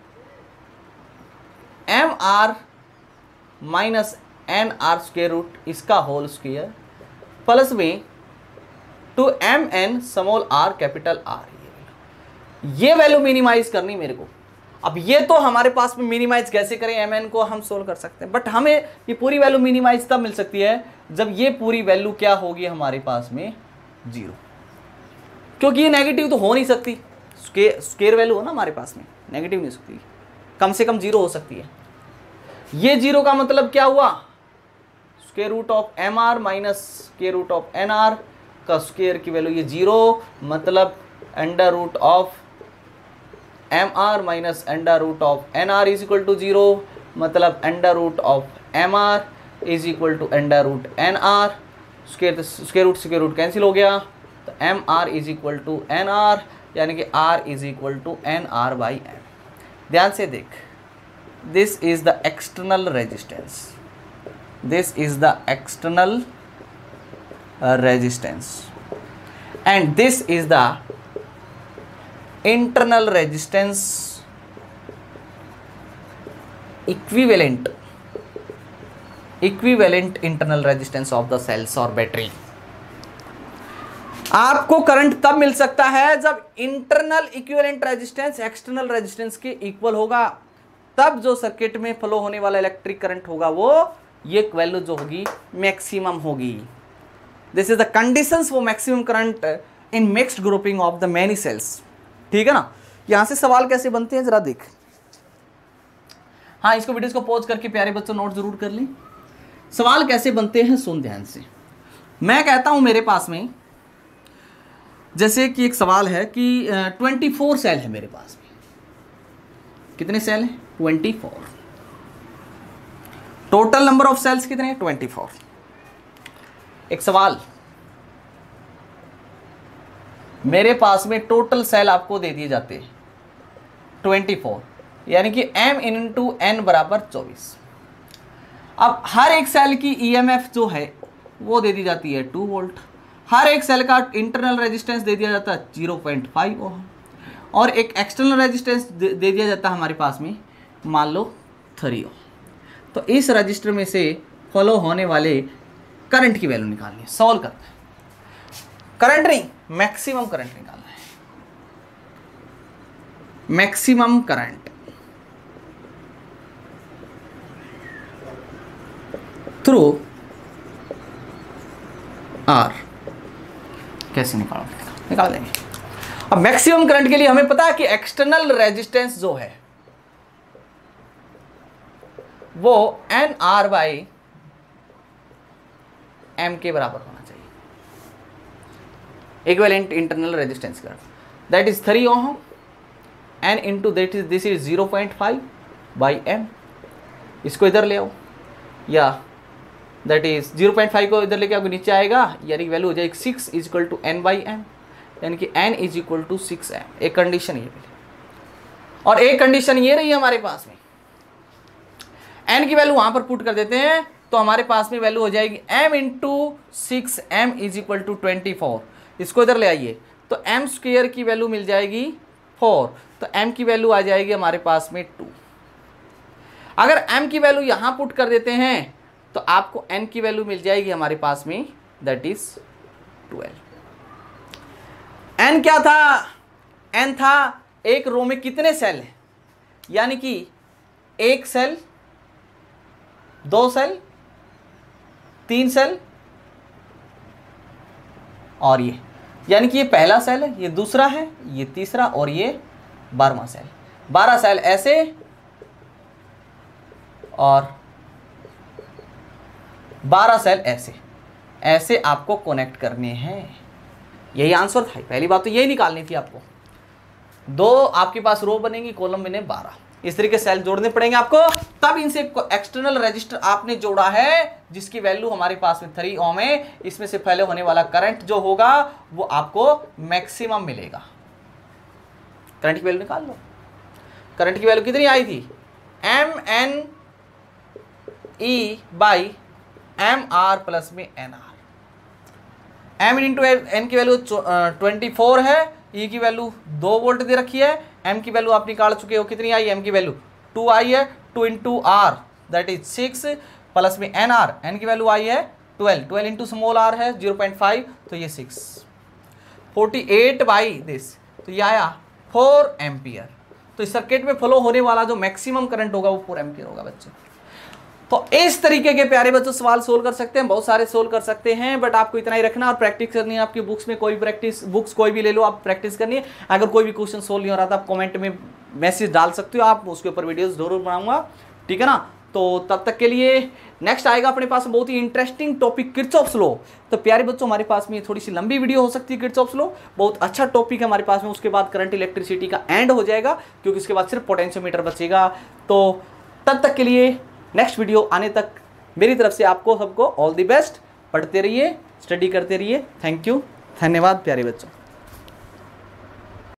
[SPEAKER 1] M R minus N R square root इसका होल स्क्वायर प्लस में 2mn small R capital R, ये वैल्यू मिनिमाइज करनी मेरे को। अब ये तो हमारे पास में मिनिमाइज कैसे करें, mn को हम सोल्व कर सकते हैं, बट हमें ये पूरी वैल्यू मिनिमाइज तब मिल सकती है जब ये पूरी वैल्यू क्या होगी हमारे पास में 0, क्योंकि ये नेगेटिव तो हो नहीं सकती, स्क्वायर वैल्यू हो ना हमारे पास में, नेगेटिव नहीं सकती, कम से कम 0 हो सकती है। ये 0 का मतलब क्या हुआ, square root of M R minus square root of N R का स्क्वायर की वैल्यू ये 0, मतलब under root of M R minus under root of N R is equal to 0, मतलब under root of M R is equal to under root N R, square root cancel हो गया, तो M R is equal to N R, यानी कि R is equal to N R by M. ध्यान से देख, this is the external resistance, this is the external resistance and this is the internal resistance equivalent internal resistance of the cells or battery। आपको current तब मिल सकता है जब internal equivalent resistance external resistance के equal होगा, तब जो circuit में फ्लो होने वाला इलेक्ट्रिक करंट होगा वो ये वैल्यू जो होगी मैक्सिमम होगी। This is the conditions for maximum current in mixed grouping of the many cells, ठीक है ना। यहां से सवाल कैसे बनते हैं जरा देख, हाँ इसको वीडियो को पॉज करके प्यारे बच्चों नोट जरूर कर लें। सवाल कैसे बनते हैं सुन ध्यान से। मैं कहता हूं मेरे पास में जैसे कि एक सवाल है कि 24 सेल है मेरे पास में, कितने सेल हैं 24, टोटल नंबर ऑफ सेल्स कितने हैं 24। एक सवाल मेरे पास में टोटल सेल आपको दे दिए जाते हैं 24, यानी कि m इंटू n बराबर 24। अब हर एक सेल की EMF जो है वो दे दी जाती है 2 वोल्ट। हर एक सेल का इंटरनल रेजिस्टेंस दे दिया जाता है 0.5 ओम और एक एक्सटर्नल रेजिस्टेंस दे दिया जाता है हमारे पास में मान लो 3 ओम। तो इस रजिस्टर में से फॉलो होने वाले करंट की वैल्यू निकालनी है, सॉल्व करना है। करंट नहीं, मैक्सिमम करंट निकालना है, मैक्सिमम करंट थ्रू आर कैसे निकाल देंगे। अब मैक्सिमम करंट के लिए हमें पता है कि एक्सटर्नल रेजिस्टेंस जो है वो एन आर बाई एम के बराबर होना चाहिए, equivalent internal resistance current, that is 3 ohm N into this is 0.5 by M. इसको इधर ले आओ, या दैट इज 0.5 को इधर लेके आपको नीचे आएगा, यानी कि वैल्यू हो जाएगी 6 is equal to N by M, यानी कि n is equal to 6m। एक कंडीशन ये मिली और एक कंडीशन ये रही है हमारे पास में, n की वैल्यू वहां पर पुट कर देते हैं तो हमारे पास में वैल्यू हो जाएगी m into 6m is equal to 24। इसको इधर ले आइए तो m स्क्वेयर की वैल्यू मिल जाएगी 4, तो m की वैल्यू आ जाएगी हमारे पास में 2। अगर m की वैल्यू यहां पुट कर देते हैं तो आपको n की वैल्यू मिल जाएगी हमारे पास में, दैट इज 12। n क्या था? n था एक रो में कितने सेल हैं, यानी कि एक सेल, 2 सेल, 3 सेल और ये, यानी कि ये पहला सेल है, ये दूसरा है, ये तीसरा और ये 12वां सेल। 12 सेल ऐसे और 12 सेल ऐसे, ऐसे आपको कनेक्ट करने हैं। यही आंसर था। पहली बात तो यही निकालनी थी आपको। 2 आपके पास रो बनेगी, कॉलम बने 12, इस तरीके से सेल जोड़ने पड़ेंगे आपको, तब इनसे एक्सटर्नल रजिस्टर आपने जोड़ा है जिसकी वैल्यू हमारे पास में 3 ओम है। इसमें से पहले होने वाला करंट जो होगा वो आपको मैक्सिमम मिलेगा। करंट की वैल्यू निकाल लो। करंट की वैल्यू कितनी आई थी? MN E by MR plus में NR। M इंटू एन की वैल्यू 24 है, E की वैल्यू 2 वोल्ट दे रखी है, M की वैल्यू आप निकाल चुके हो, कितनी आई? M की वैल्यू 2 आई है, 2 into R that is 6 plus में NR, N की वैल्यू आई है 12, 12 इंटू स्मॉल r है 0.5, तो ये 6, 48 बाई दिस, तो ये आया 4 एम्पियर। तो इस सर्किट में फ्लो होने वाला जो मैक्सिमम करंट होगा वो 4 एम्पियर होगा बच्चे। तो इस तरीके के प्यारे बच्चों सवाल सोल्व कर सकते हैं, बहुत सारे सोल्व कर सकते हैं, बट आपको इतना ही रखना और प्रैक्टिस करनी है। आपकी बुक्स में कोई प्रैक्टिस, बुक्स कोई भी ले लो, आप प्रैक्टिस करनी है। अगर कोई भी क्वेश्चन सोल्व नहीं हो रहा था आप कमेंट में मैसेज डाल सकते हो, आप उसके ऊपर वीडियोस जरूर बनाऊंगा, ठीक है ना। तो तब तक के लिए नेक्स्ट आएगा अपने पास बहुत ही इंटरेस्टिंग टॉपिक किरचॉफ्स लॉ। तो प्यारे बच्चों हमारे पास में थोड़ी सी लंबी वीडियो हो सकती है किरचॉफ्स लॉ, बहुत अच्छा टॉपिक है हमारे पास में। उसके बाद करंट इलेक्ट्रिसिटी का एंड हो जाएगा, क्योंकि उसके बाद सिर्फ पोटेंशियोमीटर बचेगा। तो तब तक के लिए नेक्स्ट वीडियो आने तक मेरी तरफ से आपको सबको ऑल द बेस्ट। पढ़ते रहिए, स्टडी करते रहिए। थैंक यू, धन्यवाद प्यारे बच्चों।